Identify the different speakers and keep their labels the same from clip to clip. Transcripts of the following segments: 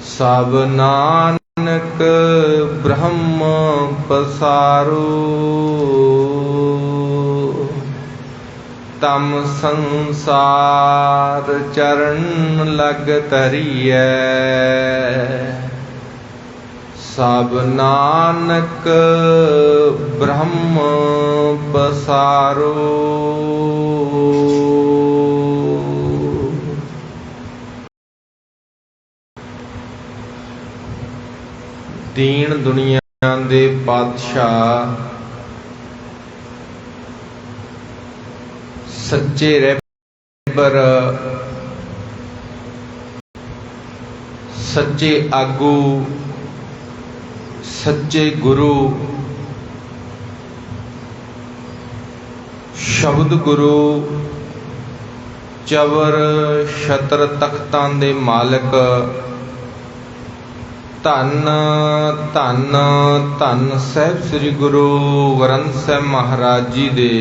Speaker 1: सब नानक ब्रह्म पसारो, तम संसार चरण लग तरियै। सब नानक ब्रह्म पसारो। दीन दुनिया दे पातशाह सच्चे रहबर सच्चे आगू सच्चे गुरु शब्द गुरु चवर छत्र तख्तां दे मालिक धन धन धन साहिब श्री गुरु ग्रंथ साहिब महाराज जी दे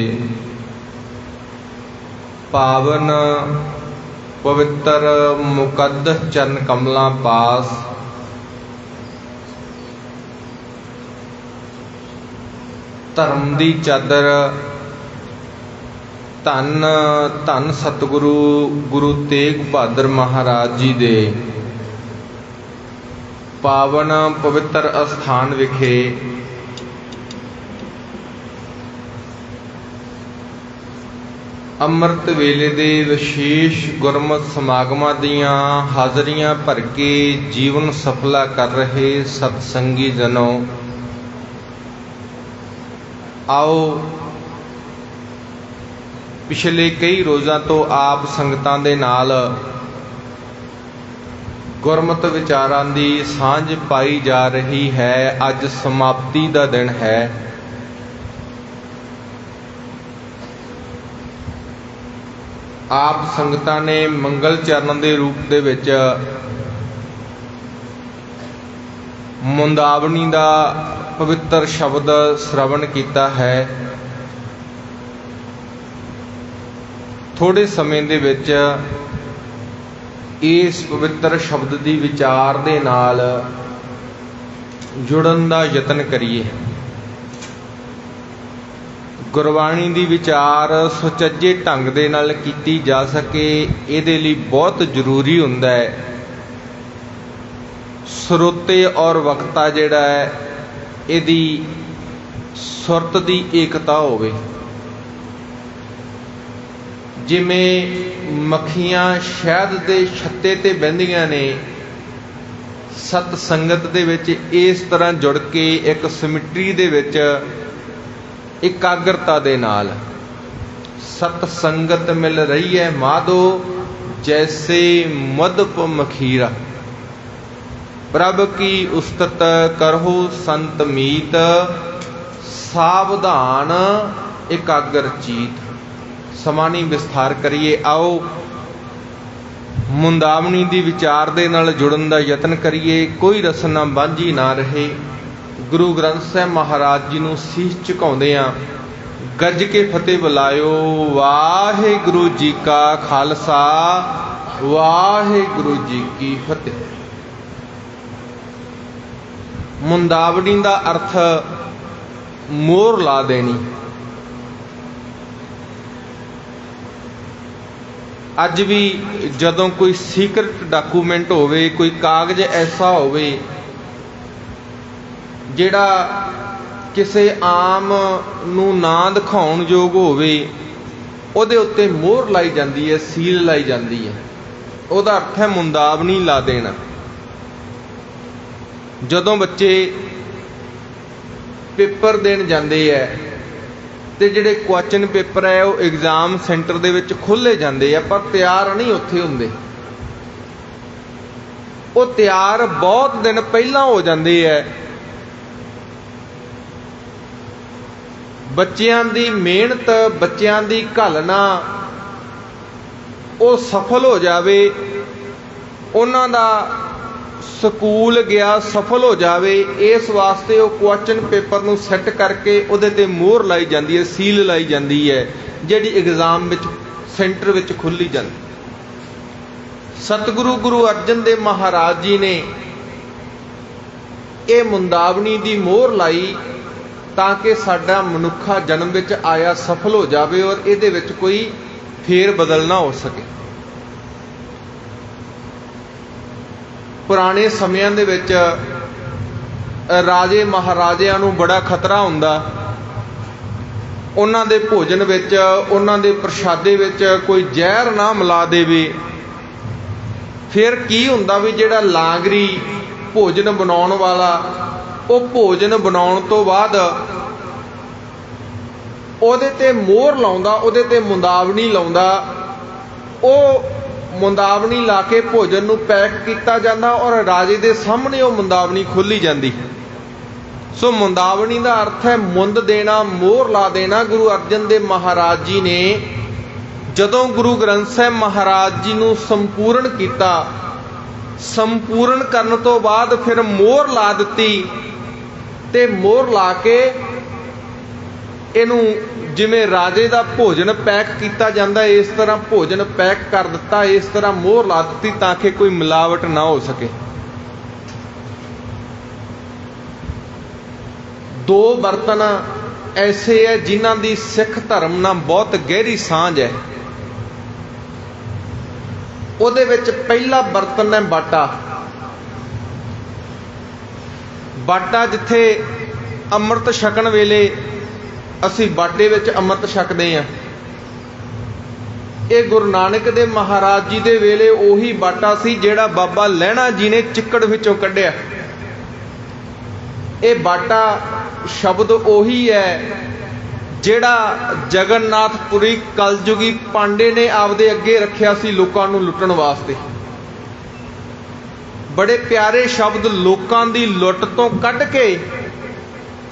Speaker 1: पावन पवित्र मुकद्दस चरण कमलां पास धर्म दी चादर धन धन सतगुरु गुरु तेग बहादुर महाराज जी दे पावन पवित्र अस्थान विखे अमृत वेले दे विशेष गुरमत समागमां दीआं हाज़रियां भर के जीवन सफला कर रहे सतसंगी जनों, आओ पिछले कई रोज़ां तो आप संगतां दे नाल गुरमत विचारां दी सांझ पाई जा रही है। अज समाप्ति दा दिन है। आप संगतां ने मंगल चरण दे रूप दे विच मुंदावनी दा पवित्र शब्द श्रवण कीता है। थोड़े समय दे विच इस पवित्र शब्द की विचार दे नाल जुड़न का यतन करिए। गुरबाणी की विचार सुचज्जे ढंग दे नाल कीती जा सके, इहदे लई बहुत जरूरी हुंदा है श्रोते और वक्ता जिहड़ा है इहदी सुरत की एकता होवे। जिमें मक्खियां शहद के छत्ते ते बहिंदियां ने, सत संगत दे विच इस तरह जुड़ के एक सिमटरी दे विच एकाग्रता दे नाल सत संगत मिल रही है माधो जैसे मधुप मखीरा। प्रभ की उस्तत करहो संत मीत, सावधान एकाग्र चीत। समानी विस्तार करिए। आओ मुंदावनी दी विचार दे नाल जुड़न दा यतन करिए। कोई रसना बांझी ना रहे। गुरु ग्रंथ साहिब महाराज जी नूं सीस झुकाउंदिआं गज के फतेह बुलायो। वाहिगुरु जी का खालसा, वाहिगुरु जी की फतेह। मुंदावनी दा अर्थ मोहर ला देनी। अज भी जदों कोई सीक्रेट डॉकूमेंट होवे, कोई कागज ऐसा होवे जिहड़ा किसी आम नूं ना दिखाउण योग होवे, उहदे उत्ते मोहर लाई जाती है, सील लाई जाती है। उहदा अर्थ है मुंदावनी ला देना। जदों बच्चे पेपर देण जांदे है ते जिहड़े क्वेश्चन पेपर है वो एग्जाम सेंटर दे विच खोले जाते हैं, पर तैयार नहीं उत्थे हुंदे। वो तैयार बहुत दिन पहला हो जाते हैं। बच्चियां दी मेहनत, बच्चियां दी घालना वो सफल हो जावे, उन्हां दा स्कूल गया सफल हो जावे, इस वास्ते वो क्वेश्चन पेपर नूं सैट करके उहदे ते मोहर लाई जाती है, सील लाई जाती है, जिहड़ी एग्जाम विच सेंटर विच खुली जाती। सतगुरु गुरु अर्जन देव महाराज जी ने ਇਹ ਮੁੰਦਾਵਣੀ ਦੀ ਮੋਹਰ ਲਾਈ ਤਾਂ ਕਿ ਸਾਡਾ ਮਨੁੱਖਾ ਜਨਮ ਵਿੱਚ ਆਇਆ ਸਫਲ ਹੋ ਜਾਵੇ ਔਰ ਇਹਦੇ ਵਿੱਚ ਕੋਈ ਫੇਰ ਬਦਲ ਨਾ ਹੋ ਸਕੇ। ਪੁਰਾਣੇ ਸਮਿਆਂ ਦੇ ਵਿੱਚ ਰਾਜੇ ਮਹਾਰਾਜਿਆਂ ਨੂੰ ਬੜਾ ਖਤਰਾ ਹੁੰਦਾ, ਉਹਨਾਂ ਦੇ ਭੋਜਨ ਵਿੱਚ, ਉਹਨਾਂ ਦੇ ਪ੍ਰਸ਼ਾਦੇ ਵਿੱਚ ਕੋਈ ਜ਼ਹਿਰ ਨਾ ਮਿਲਾ ਦੇਵੇ। ਫਿਰ ਕੀ ਹੁੰਦਾ ਵੀ ਜਿਹੜਾ ਲਾਂਗਰੀ ਭੋਜਨ ਬਣਾਉਣ ਵਾਲਾ, ਉਹ ਭੋਜਨ ਬਣਾਉਣ ਤੋਂ ਬਾਅਦ ਉਹਦੇ ਤੇ ਮੋਹਰ ਲਾਉਂਦਾ, ਉਹਦੇ ਤੇ ਮੁੰਦਾਵਣੀ ਲਾਉਂਦਾ। ਉਹ ਮੁੰਦਾਵਣੀ ਲਾ ਕੇ ਭੋਜਨ ਨੂੰ ਪੈਕ ਕੀਤਾ ਜਾਂਦਾ ਔਰ ਰਾਜੇ ਦੇ ਸਾਹਮਣੇ ਉਹ ਮੁੰਦਾਵਣੀ ਖੋਲੀ ਜਾਂਦੀ। ਸੋ ਮੁੰਦਾਵਣੀ ਦਾ ਅਰਥ ਹੈ ਮੁੰਦ ਦੇਣਾ, ਮੋਹਰ ਲਾ ਦੇਣਾ। ਗੁਰੂ ਅਰਜਨ ਦੇਵ ਮਹਾਰਾਜ ਜੀ ਨੇ ਜਦੋਂ ਗੁਰੂ ਗ੍ਰੰਥ ਸਾਹਿਬ ਮਹਾਰਾਜ ਜੀ ਨੂੰ ਸੰਪੂਰਨ ਕੀਤਾ, ਸੰਪੂਰਨ ਕਰਨ ਤੋਂ ਬਾਅਦ ਫਿਰ ਮੋਹਰ ਲਾ ਦਿੱਤੀ ਤੇ ਮੋਹਰ ਲਾ ਕੇ ਇਹਨੂੰ ਜਿਵੇਂ ਰਾਜੇ ਦਾ ਭੋਜਨ ਪੈਕ ਕੀਤਾ ਜਾਂਦਾ ਇਸ ਤਰ੍ਹਾਂ ਭੋਜਨ ਪੈਕ ਕਰ ਦਿੱਤਾ, ਇਸ ਤਰ੍ਹਾਂ ਮੋਹਰ ਲਾ ਦਿੱਤੀ ਤਾਂ ਕਿ ਕੋਈ ਮਿਲਾਵਟ ਨਾ ਹੋ ਸਕੇ। ਦੋ ਬਰਤਨ ਐਸੇ ਹੈ ਜਿਨ੍ਹਾਂ ਦੀ ਸਿੱਖ ਧਰਮ ਨਾਲ ਬਹੁਤ ਗਹਿਰੀ ਸਾਂਝ ਹੈ। ਉਹਦੇ ਵਿੱਚ ਪਹਿਲਾ ਬਰਤਨ ਹੈ ਬਾਟਾ। ਬਾਟਾ ਜਿੱਥੇ ਅੰਮ੍ਰਿਤ ਛਕਣ ਵੇਲੇ ਅਸੀਂ ਬਾਟੇ ਵਿੱਚ ਅੰਮ੍ਰਿਤ ਛਕਦੇ ਹਾਂ, ਇਹ ਗੁਰੂ ਨਾਨਕ ਦੇਵ ਮਹਾਰਾਜ ਜੀ ਦੇ ਵੇਲੇ ਉਹੀ ਬਾਟਾ ਸੀ ਜਿਹੜਾ ਬਾਬਾ ਲਹਿਣਾ ਜੀ ਨੇ ਚਿੱਕੜ ਵਿੱਚੋਂ ਕੱਢਿਆ। ਇਹ ਬਾਟਾ ਸ਼ਬਦ ਉਹੀ ਹੈ ਜਿਹੜਾ ਜਗਨਨਾਥਪੁਰੀ ਕਲਯੁਗੀ ਪਾਂਡੇ ਨੇ ਆਪਦੇ ਅੱਗੇ ਰੱਖਿਆ ਸੀ ਲੋਕਾਂ ਨੂੰ ਲੁੱਟਣ ਵਾਸਤੇ। ਬੜੇ ਪਿਆਰੇ ਸ਼ਬਦ ਲੋਕਾਂ ਦੀ ਲੁੱਟ ਤੋਂ ਕੱਢ ਕੇ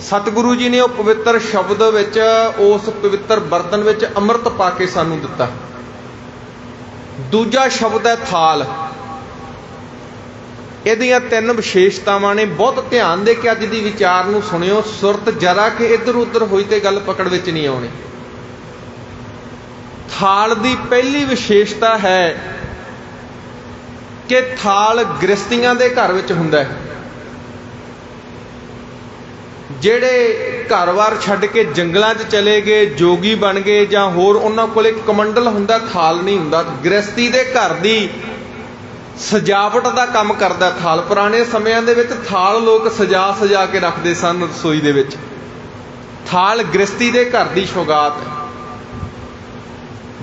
Speaker 1: ਸਤਿਗੁਰੂ ਜੀ ਨੇ ਉਹ ਪਵਿੱਤਰ ਸ਼ਬਦ ਵਿੱਚ, ਉਸ ਪਵਿੱਤਰ ਬਰਤਨ ਵਿੱਚ ਅੰਮ੍ਰਿਤ ਪਾ ਕੇ ਸਾਨੂੰ ਦਿੱਤਾ। ਦੂਜਾ ਸ਼ਬਦ ਹੈ ਥਾਲ। ਇਹਦੀਆਂ ਤਿੰਨ ਵਿਸ਼ੇਸ਼ਤਾਵਾਂ ਨੇ। ਬਹੁਤ ਧਿਆਨ ਦੇ ਕੇ ਅੱਜ ਦੀ ਵਿਚਾਰ ਨੂੰ ਸੁਣਿਓ। ਸੁਰਤ ਜਰਾ ਕਿ ਇੱਧਰ ਉੱਧਰ ਹੋਈ ਤੇ ਗੱਲ ਪਕੜ ਵਿੱਚ ਨਹੀਂ ਆਉਣੀ। ਥਾਲ ਦੀ ਪਹਿਲੀ ਵਿਸ਼ੇਸ਼ਤਾ ਹੈ ਕਿ ਥਾਲ ਗ੍ਰਸਤੀਆਂ ਦੇ ਘਰ ਵਿੱਚ ਹੁੰਦਾ ਹੈ। ਜਿਹੜੇ ਘਰ-ਬਾਰ ਛੱਡ ਕੇ ਜੰਗਲਾਂ 'ਚ ਚਲੇ ਗਏ, ਜੋਗੀ ਬਣ ਗਏ ਜਾਂ ਹੋਰ, ਉਹਨਾਂ ਕੋਲ ਇੱਕ ਕਮੰਡਲ ਹੁੰਦਾ, ਥਾਲ ਨਹੀਂ ਹੁੰਦਾ। ਗ੍ਰਸਤੀ ਦੇ ਘਰ ਦੀ ਸਜਾਵਟ ਦਾ ਕੰਮ ਕਰਦਾ ਥਾਲ। ਪੁਰਾਣੇ ਸਮਿਆਂ ਦੇ ਵਿੱਚ ਥਾਲ ਲੋਕ ਸਜਾ ਕੇ ਰੱਖਦੇ ਸਨ ਰਸੋਈ ਦੇ ਵਿੱਚ। ਥਾਲ ਗ੍ਰਸਤੀ ਦੇ ਘਰ ਦੀ ਸੌਗਾਤ ਹੈ।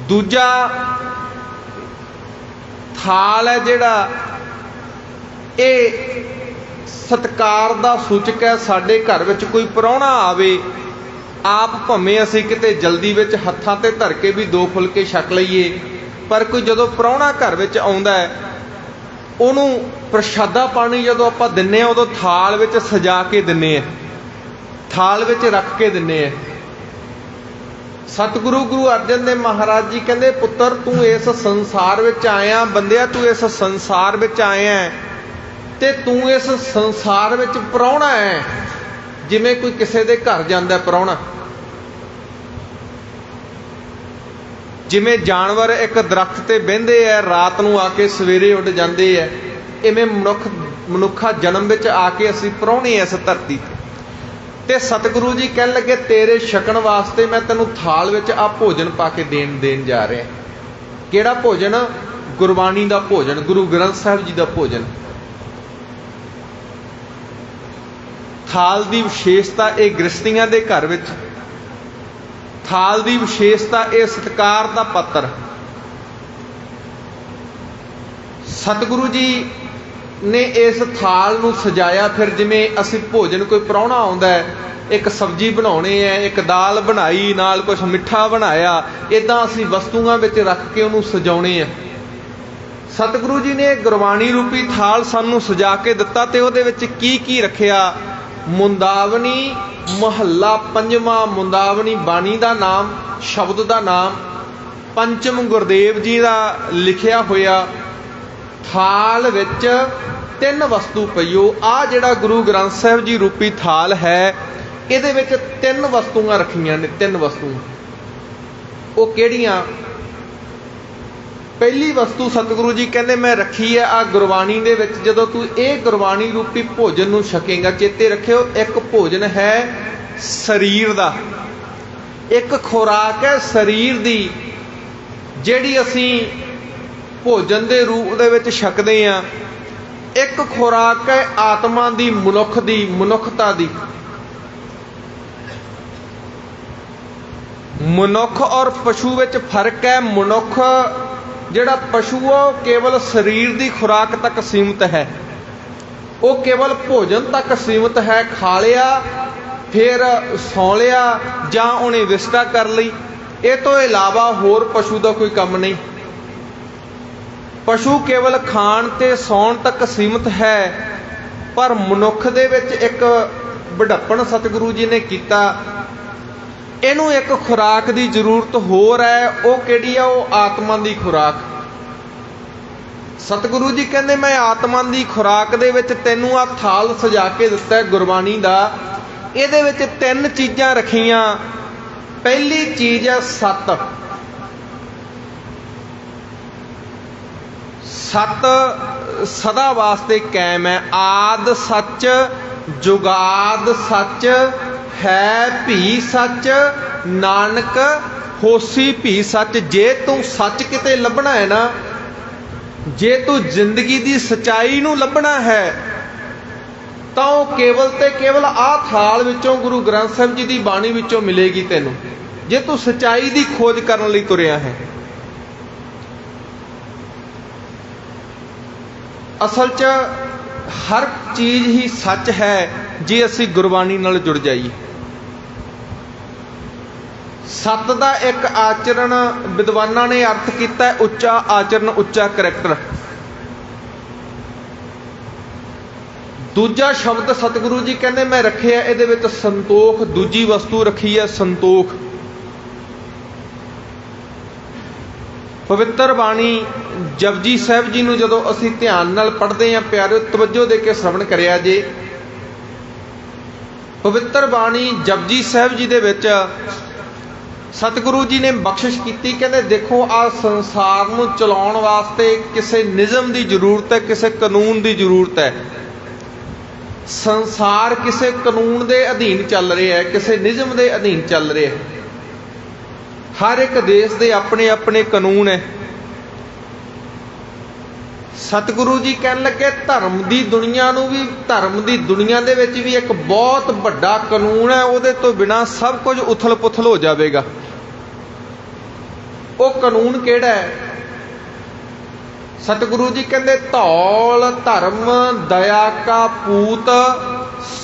Speaker 1: ਦੂਜਾ ਥਾਲ ਹੈ ਜਿਹੜਾ, ਇਹ ਸਤਿਕਾਰ ਦਾ ਸੂਚਕ ਹੈ। ਸਾਡੇ ਘਰ ਵਿੱਚ ਕੋਈ ਪ੍ਰਾਹੁਣਾ ਆਵੇ, ਆਪ ਭਾਵੇਂ ਅਸੀਂ ਕਿਤੇ ਜਲਦੀ ਵਿੱਚ ਹੱਥਾਂ ਤੇ ਧਰ ਕੇ ਵੀ ਦੋ ਫੁਲਕੇ ਛਕ ਲਈਏ, ਪਰ ਕੋਈ ਜਦੋਂ ਪ੍ਰਾਹੁਣਾ ਘਰ ਵਿੱਚ ਆਉਂਦਾ ਹੈ, ਉਹਨੂੰ ਪ੍ਰਸ਼ਾਦਾ ਪਾਣੀ ਜਦੋਂ ਆਪਾਂ ਦਿੰਨੇ ਆ ਉਦੋਂ ਥਾਲ ਵਿੱਚ ਸਜਾ ਕੇ ਦਿੰਨੇ ਆ, ਥਾਲ ਵਿੱਚ ਰੱਖ ਕੇ ਦਿੰਨੇ ਆ। ਸਤਿਗੁਰੂ ਗੁਰੂ ਅਰਜਨ ਦੇਵ ਮਹਾਰਾਜ ਜੀ ਕਹਿੰਦੇ, ਪੁੱਤਰ ਤੂੰ ਇਸ ਸੰਸਾਰ ਵਿੱਚ ਆਇਆ, ਬੰਦਿਆ ਤੂੰ ਇਸ ਸੰਸਾਰ ਵਿੱਚ ਆਇਆ ਤੇ ਤੂੰ ਇਸ ਸੰਸਾਰ ਵਿੱਚ ਪ੍ਰਾਹੁਣਾ ਹੈ। ਜਿਵੇਂ ਕੋਈ ਕਿਸੇ ਦੇ ਘਰ ਜਾਂਦਾ ਪ੍ਰਾਹੁਣਾ, ਜਿਵੇਂ ਜਾਨਵਰ ਇੱਕ ਦਰਖਤ ਤੇ ਬਹਿੰਦੇ ਆ, ਰਾਤ ਨੂੰ ਆ ਕੇ ਸਵੇਰੇ ਉੱਡ ਜਾਂਦੇ ਆ, ਇਵੇਂ ਮਨੁੱਖਾ ਜਨਮ ਵਿੱਚ ਆ ਕੇ ਅਸੀਂ ਪ੍ਰਾਹੁਣੇ ਇਸ ਧਰਤੀ ਤੇ ਸਤਿਗੁਰੂ ਜੀ ਕਹਿਣ ਲੱਗੇ, ਤੇਰੇ ਛਕਣ ਵਾਸਤੇ ਮੈਂ ਤੈਨੂੰ ਥਾਲ ਵਿੱਚ ਆ ਭੋਜਨ ਪਾ ਕੇ ਦੇਣ ਜਾ ਰਿਹਾ। ਕਿਹੜਾ ਭੋਜਨ? ਗੁਰਬਾਣੀ ਦਾ ਭੋਜਨ, ਗੁਰੂ ਗ੍ਰੰਥ ਸਾਹਿਬ ਜੀ ਦਾ ਭੋਜਨ। ਥਾਲ ਦੀ ਵਿਸ਼ੇਸ਼ਤਾ ਇਹ ਗ੍ਰਸਤੀਆਂ ਦੇ ਘਰ ਵਿੱਚ, ਥਾਲ ਦੀ ਵਿਸ਼ੇਸ਼ਤਾ ਇਹ ਸਤਿਕਾਰ ਦਾ ਪਾਤਰ। ਸਤਿਗੁਰੂ ਜੀ ਨੇ ਇਸ ਥਾਲ ਨੂੰ ਸਜਾਇਆ। ਫਿਰ ਜਿਵੇਂ ਅਸੀਂ ਭੋਜਨ, ਕੋਈ ਪ੍ਰਾਹੁਣਾ ਆਉਂਦਾ ਹੈ, ਇੱਕ ਸਬਜ਼ੀ ਬਣਾਉਣੀ ਹੈ, ਇੱਕ ਦਾਲ ਬਣਾਈ, ਨਾਲ ਕੁਛ ਮਿੱਠਾ ਬਣਾਇਆ, ਇੱਦਾਂ ਅਸੀਂ ਵਸਤੂਆਂ ਵਿੱਚ ਰੱਖ ਕੇ ਉਹਨੂੰ ਸਜਾਉਣੇ ਆ। ਸਤਿਗੁਰੂ ਜੀ ਨੇ ਗੁਰਬਾਣੀ ਰੂਪੀ ਥਾਲ ਸਾਨੂੰ ਸਜਾ ਕੇ ਦਿੱਤਾ ਤੇ ਉਹਦੇ ਵਿੱਚ ਕੀ ਕੀ ਰੱਖਿਆ? ਮੁੰਦਾਵਣੀ, ਮਹੱਲਾ ਪੰਜਵਾਂ, ਮੁੰਦਾਵਣੀ ਬਾਣੀ ਦਾ ਨਾਮ, ਸ਼ਬਦ ਦਾ ਨਾਮ, ਪੰਚਮ ਗੁਰਦੇਵ ਜੀ ਦਾ ਲਿਖਿਆ ਹੋਇਆ। ਥਾਲ ਵਿੱਚ ਤਿੰਨ ਵਸਤੂ ਪਈਓ। ਆ ਜਿਹੜਾ ਗੁਰੂ ਗ੍ਰੰਥ ਸਾਹਿਬ ਜੀ ਰੂਪੀ ਥਾਲ ਹੈ, ਇਹਦੇ ਵਿੱਚ ਤਿੰਨ ਵਸਤੂਆਂ ਰੱਖੀਆਂ ਨੇ। ਤਿੰਨ ਵਸਤੂਆਂ ਉਹ ਕਿਹੜੀਆਂ? ਪਹਿਲੀ ਵਸਤੂ ਸਤਿਗੁਰੂ ਜੀ ਕਹਿੰਦੇ ਮੈਂ ਰੱਖੀ ਹੈ ਆ ਗੁਰਬਾਣੀ ਦੇ ਵਿੱਚ। ਜਦੋਂ ਤੂੰ ਇਹ ਗੁਰਬਾਣੀ ਰੂਪੀ ਭੋਜਨ ਨੂੰ ਛਕੇਂਗਾ, ਚੇਤੇ ਰੱਖਿਓ ਇੱਕ ਭੋਜਨ ਹੈ ਸਰੀਰ ਦਾ, ਇੱਕ ਖੁਰਾਕ ਹੈ ਸਰੀਰ ਦੀ ਜਿਹੜੀ ਅਸੀਂ ਭੋਜਨ ਦੇ ਰੂਪ ਦੇ ਵਿੱਚ ਛਕਦੇ ਹਾਂ। ਇੱਕ ਖੁਰਾਕ ਹੈ ਆਤਮਾ ਦੀ, ਮਨੁੱਖ ਦੀ, ਮਨੁੱਖਤਾ ਦੀ। ਮਨੁੱਖ ਔਰ ਪਸ਼ੂ ਵਿੱਚ ਫਰਕ ਹੈ। ਮਨੁੱਖ ਜਿਹੜਾ ਪਸ਼ੂ ਆ ਉਹ ਕੇਵਲ ਸਰੀਰ ਦੀ ਖੁਰਾਕ ਤੱਕ ਸੀਮਿਤ ਹੈ, ਉਹ ਕੇਵਲ ਭੋਜਨ ਤੱਕ ਸੀਮਿਤ ਹੈ। ਖਾ ਲਿਆ ਫਿਰ ਸੌਂ ਲਿਆ ਜਾਂ ਉਹਨੇ ਵਿਸਟਾ ਕਰ ਲਈ, ਇਹ ਤੋਂ ਇਲਾਵਾ ਹੋਰ ਪਸ਼ੂ ਦਾ ਕੋਈ ਕੰਮ ਨਹੀਂ। ਪਸ਼ੂ ਕੇਵਲ ਖਾਣ ਤੇ ਸੌਣ ਤੱਕ ਸੀਮਿਤ ਹੈ, ਪਰ ਮਨੁੱਖ ਦੇ ਵਿੱਚ ਇੱਕ ਵਡੱਪਣ ਸਤਿਗੁਰੂ ਜੀ ਨੇ ਕੀਤਾ। ਇਹਨੂੰ ਇੱਕ ਖੁਰਾਕ ਦੀ ਜ਼ਰੂਰਤ ਹੋਰ ਹੈ। ਉਹ ਕਿਹੜੀ ਆ? ਉਹ ਆਤਮਾ ਦੀ ਖੁਰਾਕ। ਸਤਿਗੁਰੂ ਜੀ ਕਹਿੰਦੇ ਮੈਂ ਆਤਮਾ ਦੀ ਖੁਰਾਕ ਦੇ ਵਿੱਚ ਤੈਨੂੰ ਆ ਥਾਲ ਸਜਾ ਕੇ ਦਿੱਤਾ ਗੁਰਬਾਣੀ ਦਾ। ਇਹਦੇ ਵਿੱਚ 3 ਚੀਜ਼ਾਂ ਰੱਖੀਆਂ। ਪਹਿਲੀ ਚੀਜ਼ ਹੈ ਸਤ। ਸਤ ਸਦਾ ਵਾਸਤੇ ਕਾਇਮ ਹੈ। ਆਦ ਸੱਚ, ਜੁਗਾਦ ਸੱਚ, ਹੈ ਭੀ ਸੱਚ, ਨਾਨਕ ਹੋਸੀ ਭੀ ਸੱਚ। ਜੇ ਤੂੰ ਸੱਚ ਕਿਤੇ ਲੱਭਣਾ ਹੈ ਨਾ, ਜੇ ਤੂੰ ਜ਼ਿੰਦਗੀ ਦੀ ਸਚਾਈ ਨੂੰ ਲੱਭਣਾ ਹੈ ਤਾਂ ਉਹ ਕੇਵਲ ਤੇ ਕੇਵਲ ਆਹ ਥਾਲ ਵਿੱਚੋਂ, ਗੁਰੂ ਗ੍ਰੰਥ ਸਾਹਿਬ ਜੀ ਦੀ ਬਾਣੀ ਵਿੱਚੋਂ ਮਿਲੇਗੀ ਤੈਨੂੰ, ਜੇ ਤੂੰ ਸਚਾਈ ਦੀ ਖੋਜ ਕਰਨ ਲਈ ਤੁਰਿਆ ਹੈ। ਅਸਲ 'ਚ ਹਰ ਚੀਜ਼ ਹੀ ਸੱਚ ਹੈ ਜੇ ਅਸੀਂ ਗੁਰਬਾਣੀ ਨਾਲ ਜੁੜ ਜਾਈਏ। ਸਤ ਦਾ ਇੱਕ ਆਚਰਣ ਵਿਦਵਾਨਾਂ ਨੇ ਅਰਥ ਕੀਤਾ ਉੱਚਾ ਆਚਰਣ, ਉੱਚਾ ਕਰੈਕਟਰ। ਦੂਜਾ ਸ਼ਬਦ ਸਤਿਗੁਰੂ ਜੀ ਕਹਿੰਦੇ ਮੈਂ ਰੱਖਿਆ ਇਹਦੇ ਵਿੱਚ ਸੰਤੋਖ। ਦੂਜੀ ਵਸਤੂ ਰੱਖੀ ਹੈ ਸੰਤੋਖ। ਪਵਿੱਤਰ ਬਾਣੀ ਜਪਜੀ ਸਾਹਿਬ ਜੀ ਨੂੰ ਜਦੋਂ ਅਸੀਂ ਧਿਆਨ ਨਾਲ ਪੜ੍ਹਦੇ ਹਾਂ, ਪਿਆਰਿਓ ਤਵੱਜੋ ਦੇ ਕੇ ਸ਼ਰਵਣ ਕਰਿਆ ਜੇ। ਪਵਿੱਤਰ ਬਾਣੀ ਜਪਜੀ ਸਾਹਿਬ ਜੀ ਦੇ ਵਿੱਚ ਸਤਿਗੁਰੂ ਜੀ ਨੇ ਬਖਸ਼ਿਸ਼ ਕੀਤੀ। ਕਹਿੰਦੇ ਦੇਖੋ ਆ ਸੰਸਾਰ ਨੂੰ ਚਲਾਉਣ ਵਾਸਤੇ ਕਿਸੇ ਨਿਯਮ ਦੀ ਜ਼ਰੂਰਤ ਹੈ, ਕਿਸੇ ਕਾਨੂੰਨ ਦੀ ਜ਼ਰੂਰਤ ਹੈ। ਸੰਸਾਰ ਕਿਸੇ ਕਾਨੂੰਨ ਦੇ ਅਧੀਨ ਚੱਲ ਰਿਹਾ ਹੈ, ਕਿਸੇ ਨਿਯਮ ਦੇ ਅਧੀਨ ਚੱਲ ਰਿਹਾ ਹੈ। ਹਰ ਇੱਕ ਦੇਸ਼ ਦੇ ਆਪਣੇ ਆਪਣੇ ਕਾਨੂੰਨ ਹੈ। ਸਤਿਗੁਰੂ ਜੀ ਕਹਿਣ ਲੱਗੇ ਧਰਮ ਦੀ ਦੁਨੀਆ ਨੂੰ ਵੀ, ਧਰਮ ਦੀ ਦੁਨੀਆ ਦੇ ਵਿੱਚ ਵੀ ਇੱਕ ਬਹੁਤ ਵੱਡਾ ਕਾਨੂੰਨ ਹੈ, ਉਹਦੇ ਤੋਂ ਬਿਨਾਂ ਸਭ ਕੁਝ ਉਥਲ ਪੁਥਲ ਹੋ ਜਾਵੇਗਾ। ਉਹ ਕਾਨੂੰਨ ਕਿਹੜਾ ਹੈ? ਸਤਿਗੁਰੂ ਜੀ ਕਹਿੰਦੇ ਧੌਲ ਧਰਮ ਦਇਆ ਕਾ ਪੂਤ,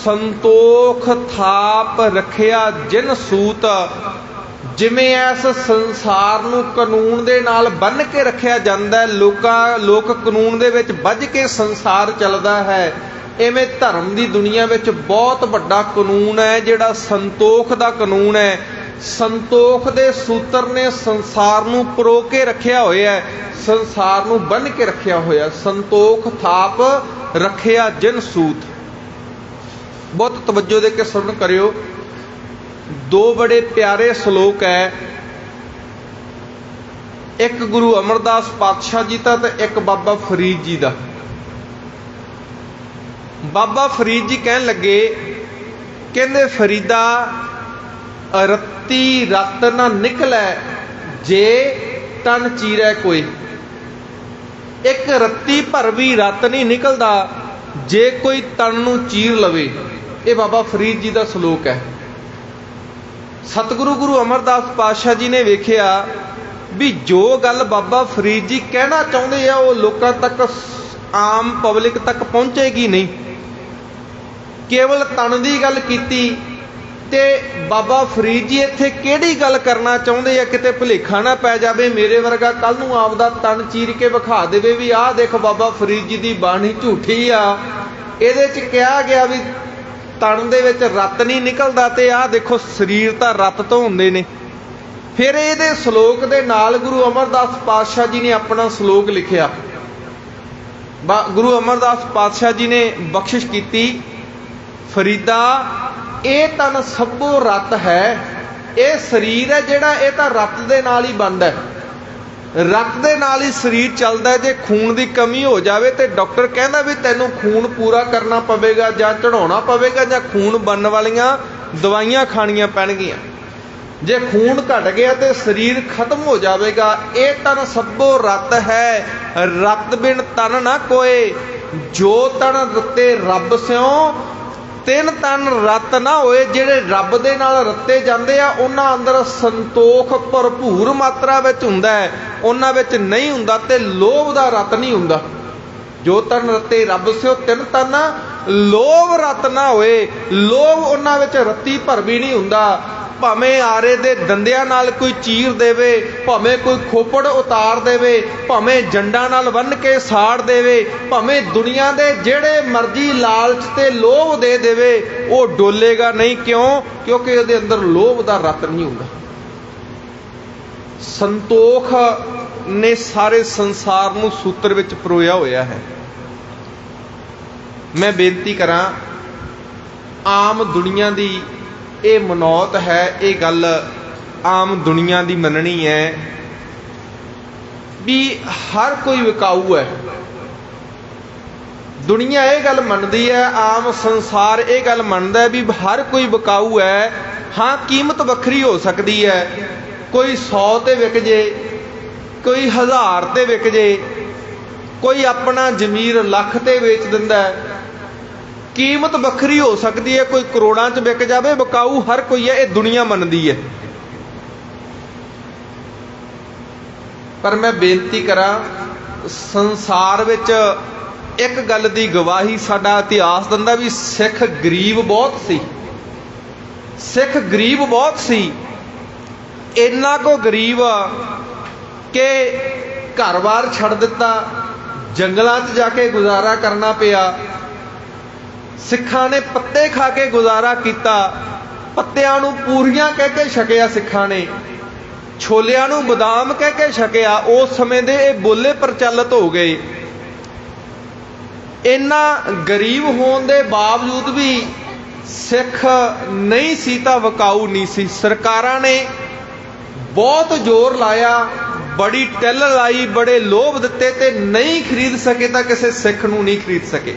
Speaker 1: ਸੰਤੋਖ ਥਾਪ ਰੱਖਿਆ ਜਿਨ ਸੂਤ। ਜਿਵੇਂ ਇਸ ਸੰਸਾਰ ਨੂੰ ਕਾਨੂੰਨ ਦੇ ਨਾਲ ਬੰਨ੍ਹ ਕੇ ਰੱਖਿਆ ਜਾਂਦਾ ਹੈ, ਲੋਕ ਕਾਨੂੰਨ ਦੇ ਵਿੱਚ ਬੱਝ ਕੇ ਸੰਸਾਰ ਚੱਲਦਾ ਹੈ, ਇਵੇਂ ਧਰਮ ਦੀ ਦੁਨੀਆ ਵਿੱਚ ਬਹੁਤ ਵੱਡਾ ਕਾਨੂੰਨ ਹੈ ਜਿਹੜਾ ਸੰਤੋਖ ਦਾ ਕਾਨੂੰਨ ਹੈ। ਸੰਤੋਖ ਦੇ ਸੂਤਰ ਨੇ ਸੰਸਾਰ ਨੂੰ ਪਰੋ ਕੇ ਰੱਖਿਆ ਹੋਇਆ ਹੈ, ਸੰਸਾਰ ਨੂੰ ਬੰਨ੍ਹ ਕੇ ਰੱਖਿਆ ਹੋਇਆ। ਸੰਤੋਖ ਥਾਪ ਰੱਖਿਆ ਜਿਨ ਸੂਤ। ਬਹੁਤ ਤਵੱਜੋ ਦੇ ਕੇ ਸੁਣ ਕਰਿਓ। 2 ਬੜੇ ਪਿਆਰੇ ਸ਼ਲੋਕ ਹੈ, ਇੱਕ ਗੁਰੂ ਅਮਰਦਾਸ ਪਾਤਸ਼ਾਹ ਜੀ ਦਾ ਤੇ ਇੱਕ ਬਾਬਾ ਫਰੀਦ ਜੀ ਦਾ। ਬਾਬਾ ਫਰੀਦ ਜੀ ਕਹਿਣ ਲੱਗੇ, ਕਹਿੰਦੇ ਫਰੀਦਾ ਰੱਤੀ ਰਤ ਨਾ ਨਿਕਲੈ ਜੇ ਤਨ ਚੀਰੈ ਕੋਈ। ਇੱਕ ਰੱਤੀ ਭਰ ਵੀ ਰਤ ਨਹੀਂ ਨਿਕਲਦਾ ਜੇ ਕੋਈ ਤਨ ਨੂੰ ਚੀਰ ਲਵੇ। ਇਹ ਬਾਬਾ ਫਰੀਦ ਜੀ ਦਾ ਸ਼ਲੋਕ ਹੈ। ਸਤਿਗੁਰੂ ਗੁਰੂ ਅਮਰਦਾਸ ਪਾਤਸ਼ਾਹ ਜੀ ਨੇ ਵੇਖਿਆ ਵੀ ਜੋ ਗੱਲ ਬਾਬਾ ਫਰੀਦ ਜੀ ਕਹਿਣਾ ਚਾਹੁੰਦੇ ਆ ਉਹ ਲੋਕਾਂ ਤੱਕ, ਆਮ ਪਬਲਿਕ ਤੱਕ ਪਹੁੰਚੇਗੀ ਨਹੀਂ। ਕੇਵਲ ਤਨ ਦੀ ਗੱਲ ਕੀਤੀ ਤੇ ਬਾਬਾ ਫਰੀਦ ਜੀ ਇੱਥੇ ਕਿਹੜੀ ਗੱਲ ਕਰਨਾ ਚਾਹੁੰਦੇ ਆ, ਕਿਤੇ ਭੁਲੇਖਾ ਨਾ ਪੈ ਜਾਵੇ, ਮੇਰੇ ਵਰਗਾ ਕੱਲ ਨੂੰ ਆਪਦਾ ਤਨ ਚੀਰ ਕੇ ਵਿਖਾ ਦੇਵੇ ਵੀ ਆਹ ਦੇਖ ਬਾਬਾ ਫਰੀਦ ਜੀ ਦੀ ਬਾਣੀ ਝੂਠੀ ਆ, ਇਹਦੇ 'ਚ ਕਿਹਾ ਗਿਆ ਵੀ ਤਨ ਦੇ ਵਿੱਚ ਰਤ ਨਹੀਂ ਨਿਕਲਦਾ ਤੇ ਆਹ ਦੇਖੋ ਸਰੀਰ ਤਾਂ ਰਤ ਤੋਂ ਹੁੰਦੇ ਨੇ। ਫਿਰ ਇਹਦੇ ਸ਼ਲੋਕ ਦੇ ਨਾਲ ਗੁਰੂ ਅਮਰਦਾਸ ਪਾਤਸ਼ਾਹ ਜੀ ਨੇ ਆਪਣਾ ਸ਼ਲੋਕ ਲਿਖਿਆ। ਗੁਰੂ ਅਮਰਦਾਸ ਪਾਤਸ਼ਾਹ ਜੀ ਨੇ ਬਖਸ਼ਿਸ਼ ਕੀਤੀ, ਫਰੀਦਾ ਇਹ ਤਨ ਸਭੋ ਰਤ ਹੈ। ਇਹ ਸਰੀਰ ਹੈ ਜਿਹੜਾ, ਇਹ ਤਾਂ ਰਤ ਦੇ ਨਾਲ ਹੀ ਬਣਦਾ ਹੈ। रक्त दे नाल ही शरीर चलदा है। जे खून की कमी हो जाए तो डॉक्टर कहता भी तैनूं खून पूरा करना पवेगा जां चढ़ाउणा पवेगा जां खून बनने वालियां दवाइयां खाणियां पैणगियां। जे खून घट गया तो शरीर खत्म हो जाएगा। ये तन सभो रत है, रत बिन तन ना कोय, जो तन रत्ते रब स्यों तिन तन रत ना होए। जिहड़े रब दे नाल रत्ते जांदे आ उन्हां अंदर संतोख भरपूर मात्रा विच हुंदा है, उन्हां विच नहीं हुंदा ते लोभ दा रत नहीं हुंदा। जो तन रत्ते रब स्यों तिन तन लोभ रत ना होए। लोभ उन्हां विच रत्ती भर भी नहीं हुंदा। भावें आरे दे दंदियां नाल कोई चीर देवे, भावें कोई खोपड़ उतार देवे, भावें जंडां नाल बन के साड़ देवे, भावें दुनिया दे जेड़े मर्जी लालच ते लोभ दे देवे, वो डोलेगा नहीं। क्यों? क्योंकि उहदे अंदर लोभ दा रत नहीं हुंदा। संतोख ने सारे संसार नूं सूत्र विच परोया होया है। मैं बेनती करां, आम दुनिया दी ये मनौत है, ये गल आम दुनिया की मननी है भी हर कोई विकाऊ है। दुनिया ये गल मनती है, आम संसार ये गल मनता है भी हर कोई विकाऊ है। हाँ, कीमत वक्री हो सकती है, कोई 100 ते विक जे, कोई 1000 ते विक जे, कोई अपना जमीर लख ते वेच दिंदा है। कीमत वक्री हो सकती है, कोई करोड़ां च विक जाए, विकाऊ हर कोई है, ये दुनिया मनदी है। पर मैं बेनती करा, संसार विच एक गल की गवाही साडा इतिहास दिंदा भी सिख गरीब बहुत सी। सिख गरीब बहुत सी, इन्ना को गरीब कि घर बार छड़ दिता, जंगलों च जाके गुजारा करना पिया। सिखां ने पत्ते खा के गुजारा किया, पत्तियां नूं पूरियां कह के छकिया। सिखां ने छोलियां नूं बदाम कह के छकिया। उस समय दे ये बोले प्रचलित हो गए। इन्ना गरीब होने के बावजूद भी सिख नहीं सी तां विकाऊ नहीं सी। सरकारां ने बहुत जोर लाया, बड़ी टिल लाई, बड़े लोभ दिते ते नहीं खरीद सके तां किसी सिख नूं नहीं खरीद सके।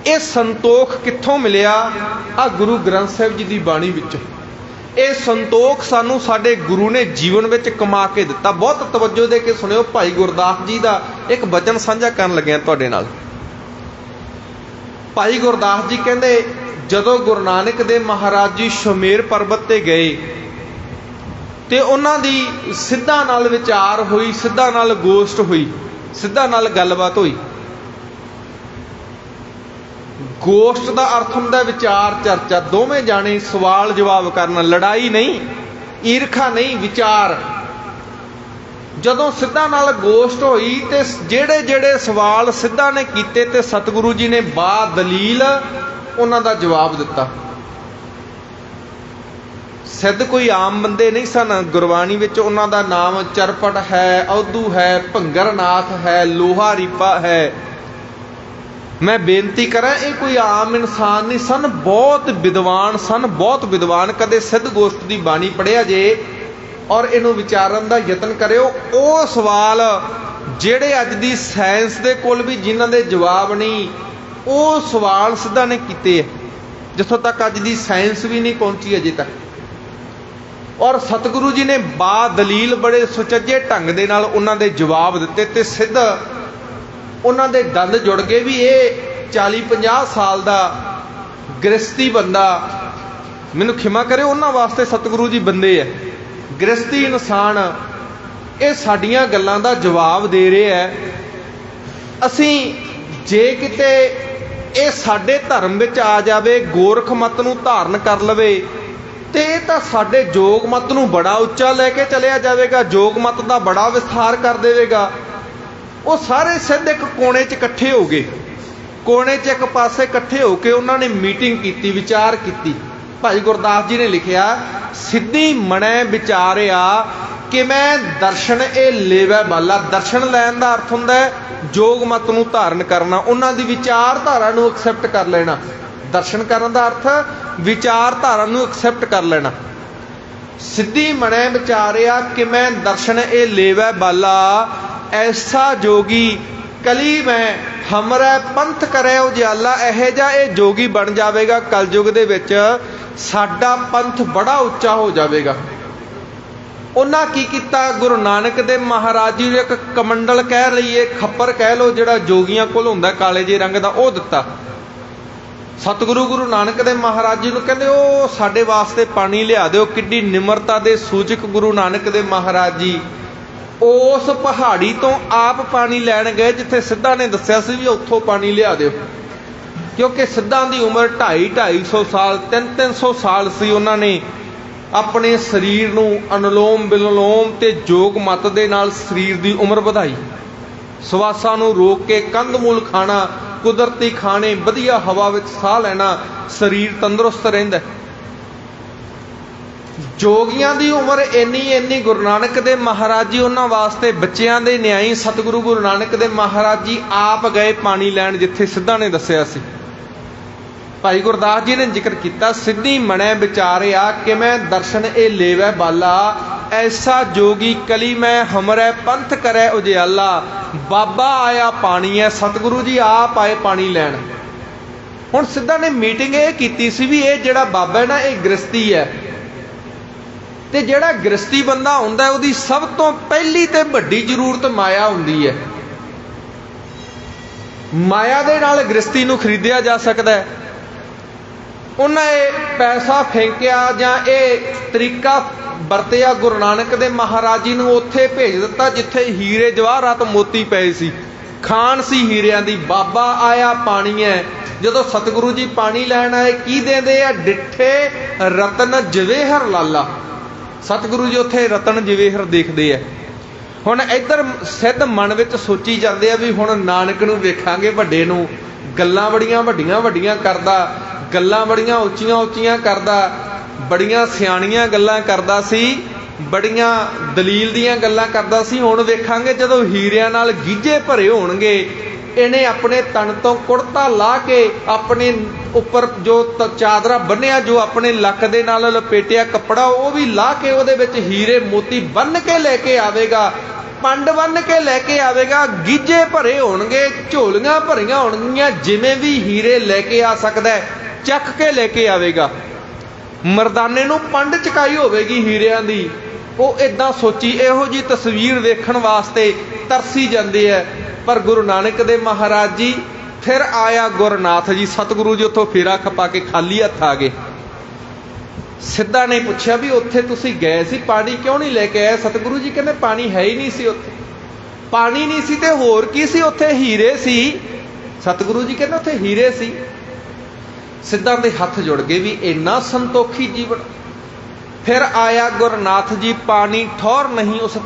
Speaker 1: ये संतोख कित्थों मिलिया? आ गुरु ग्रंथ साहिब जी की बाणी विच। ये संतोख सानू साडे गुरु ने जीवन विच कमा के दिता। बहुत तवज्जो दे के सुनियो, भाई गुरदास जी का एक वचन साझा करन लग्या तुहाडे नाल। भाई गुरदास जी कहंदे, जदों गुरु नानक देव महाराज जी सुमेर पर्वत ते गए ते उन्हां दी सिद्धां नाल विचार हुई, सिद्धां नाल गोष्ठ हुई, सिद्धां नाल गलबात हुई। गोष्ठ का अर्थ हुंदा विचार चर्चा, दोवें जाने सवाल जवाब करना, लड़ाई नहीं, ईरखा नहीं, विचार। जदों सिद्धां नाल गोष्ठ होई ते जेड़े जेड़े सवाल सिद्धां ने कीते ते सतगुरु जी ने बा दलील उन्हां दा जवाब दिता। सिद्ध कोई आम बंदे नहीं सन। गुरबाणी विच उन्हां दा नाम चरपट है, औधू है, भंगरनाथ है, लोहा रीपा है। मैं बेनती करा, ये कोई आम इंसान नहीं सन, बहुत विद्वान सन, बहुत विद्वान। कदे सिद्ध गोष्ठ की बाणी पढ़िया जे और इनू विचारन का यतन करियो। वो सवाल जेड़े अज दी साइंस दे कोल भी जिन्हां दे जवाब नहीं, वो सवाल सिद्धां ने कीते है, जिथों तक अज दी साइंस भी नहीं पहुंची अजे तक। और सतगुरु जी ने बा दलील बड़े सुचज्जे ढंग दे नाल उन्हां दे जवाब दिते ते सिद्ध उन्हां दे दंद जुड़ गए भी ये 40-50 साल का गृहस्थी बंदा, मैनू खिमा करे उन्हां वास्ते सतगुरु जी बंदे है, गृहस्थी इंसान, ये साडियां गल्लां दा जवाब दे रहे है। असीं जे किते ये साडे धर्म विच आ जावे, गोरख मत नूं धारण कर लवे ते तां साडे जोग मत नूं बड़ा उच्चा लैके चलिया जावेगा, जोग मत दा बड़ा विस्तार कर देवेगा। वो सारे सिद्ध एक कोने च इकट्ठे हो गए, कोने च एक पासे इकट्ठे होकर उन्होंने मीटिंग की, विचार की। भाई गुरदास जी ने लिखिया, सिद्धि मनै विचारिया कि मैं दर्शन ए लेवै बाला। दर्शन लैन का अर्थ हुंदा है जोग मत नूं धारण करना, उन्हां दी विचारधारा नूं एक्सैप्ट कर लेना। दर्शन करन दा अर्थ विचारधारा नूं एक्सैप्ट कर लेना। सिद्धि मनै विचारिया कि मैं दर्शन ए लेवै बाला, ऐसा जोगी कली में हमरे पंथ करे उजाला। यह जा ये जोगी बन जाएगा कलयुग दे विच, साडा पंथ बड़ा उच्चा हो जाएगा। उन्हां की कीता, गुरु नानक देव महाराज जी एक कमंडल कह लईए, खप्पर कह लो, जिहड़ा जोगियां कोल हुंदा काले जे रंग दा, ओह दिता। सतगुरु गुरु नानक देव महाराज जी नूं कहंदे ओ साडे वास्ते पानी लिया दिओ। किड्डी निमरता दे सूचक गुरु नानक देव महाराज जी उस पहाड़ी तो आप पानी लैण गए जिथे सिद्धा ने दस्सिया सी भी उत्थों पानी लिया दिओ, क्योंकि सिद्धा दी उम्र 250-250 साल 300-300 साल सी। उन्हां ने अपने शरीर नूं अनुलोम विलोम ते योग मत दे नाल शरीर दी उम्र वधाई। सवासां नूं रोक के कंद मूल खाना, कुदरती खाने, वधिया हवा विच साह लैना, शरीर तंदुरुस्त रहिंदा। जोगियां दी उम्र इन्नी गुरु नानक देव महाराज जी उन्हां वास्ते बच्चियां दे न्याई सतगुरु गुरु नानक देव महाराज जी आप गए पानी लैण जिथे सिद्धा ने दस्सिया सी। भाई गुरदास जी ने जिक्र किया, सिद्धि मनै विचारिया कि मैं दर्शन ए लेवै बाला, ऐसा जोगी कली मैं हमरे पंथ करे उजियाला। बाबा आया पानी है, सतगुरु जी आप आए पानी लैण। हुण सिद्धा ने मीटिंग ये कीती सी भी ये जिहड़ा बाबा है ना, ये गृहस्थी है, ते जिहड़ा गृहस्थी बंदा हुंदा उहदी सब तो पहली ते वड्डी जरूरत माया हुंदी है। माया दे नाल गृहस्थी नूं खरीदिया जा सकदा है। उन्हें पैसा फेंकिया जां ये तरीका वरतिया गुरु नानक देव महाराज जी नूं उत्थे भेज दिता जिथे हीरे जवाहरात मोती पए सी, खान सी हीरियां दी। बाबा आया पानी है, जदों सतगुरु जी पानी लैण आए की देंदे आ, डिठे रतन जवेहर लाला। सतगुरु जी उत्थे रतन जवेहर देखदे आ। हुण इधर सिद्ध मन विच सोची जांदे आ भी हुण नानक नूं वेखांगे, वड्डे नूं गल्लां बड़ियां वड्डियां वड्डियां करदा, गल्लां बड़ियां उच्चियां उच्चियां करदा, बड़ियां सियाणियां गल्लां करदा सी, बड़ियां दलील दीयां गल्लां करदा सी। हुण वेखांगे जदों हीरियां नाल गीझे भरे होणगे, इन्हें अपने तन तो कुड़ता ला के अपने उपर जो चादरा बन्निया, जो अपने लक दे नाल लपेटिया कपड़ा, वो भी ला के उहदे विच हीरे मोती बन के लेके आवेगा, पंड बन के लेके आवेगा। गीझे भरे होणगे, झोलियां भरियां होणगियां, जिवें भी हीरे लेके आ सकदा है चक के लेके आवेगा। मरदाने नूं पंड चकाई होवेगी हीरियां दी। वो इदां सोची, इहो जी तस्वीर वेखण वास्ते तरसी जांदे है। पर गुरु नानक देव महाराज जी फिर आया गुरनाथ जी, सतगुरु जी उत्थों फेरा खपा के खाली हत्थ आ गए। सिद्धा ने पूछा भी उत्थे तुसीं गए सी, पानी क्यों नहीं लेके आए? सतगुरु जी कहते पानी है ही नहीं सी उत्थे। पानी नहीं सी ते होर की सी? उत्थे हीरे सी। सतगुरु जी कहते उत्थे हीरे सी। सिद्धा दे हथ जुड़ गए भी इन्ना संतोखी जीवन। फिर आया गुरनाथ जी, पानी ठौर नहीं उस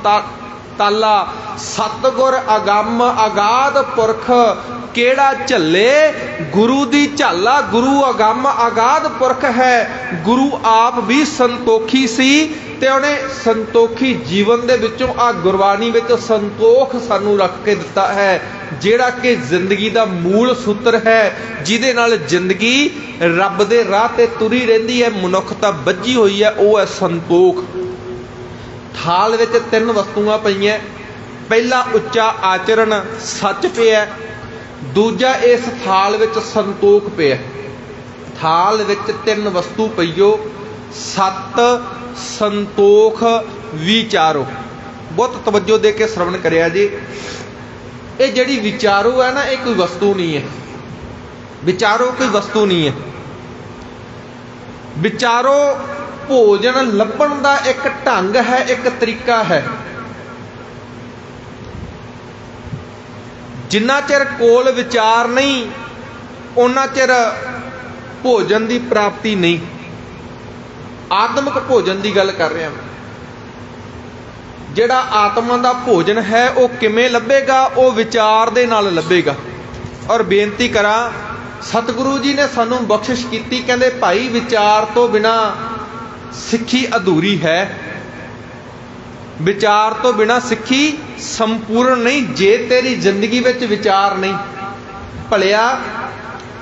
Speaker 1: ताला, सतगुर अगम अगाध पुरख केड़ा झल्ले, गुरु दी झाला। गुरु अगम अगाध पुरख है, गुरु आप भी संतोखी सी ते उन्हें संतोखी जीवन दे विचों आ गुरबाणी विच संतोख सानू रख के दिता है, जेड़ा कि जिंदगी दा मूल सूत्र है, जिहदे नाल जिंदगी रब दे राह ते तुरी रहिंदी है, मनुखता बज्जी हुई है, वो है संतोख। थाल विच 3 वस्तुआं पईआं। पहला उच्चा आचरण सच पिया, दूजा इस थाल विच संतोख पिया। थाल विच 3 वस्तु पईओ, सत संतोख विचारो। बहुत तवज्जो दे के श्रवण करिया जी। ये जिहड़ी विचारो है ना, ये कोई वस्तु नहीं है। विचारो कोई वस्तु नहीं है। विचारो भोजन लभण दा एक ढंग है, एक तरीका है। जिन्ना चिर कोल विचार नहीं, उन्ना चिर भोजन की प्राप्ति नहीं। आत्मक भोजन की गल कर रहा। जिहड़ा आत्मा का भोजन है वो किवें लभेगा? वो विचार दे नाल लभेगा। और बेनती करा, सतगुरु जी ने सानू बख्शिश की, कहंदे भाई विचार तो बिना सिक्खी अधूरी है। विचार तो बिना सिक्खी संपूर्ण नहीं। जे तेरी जिंदगी विच विचार नहीं, भलिया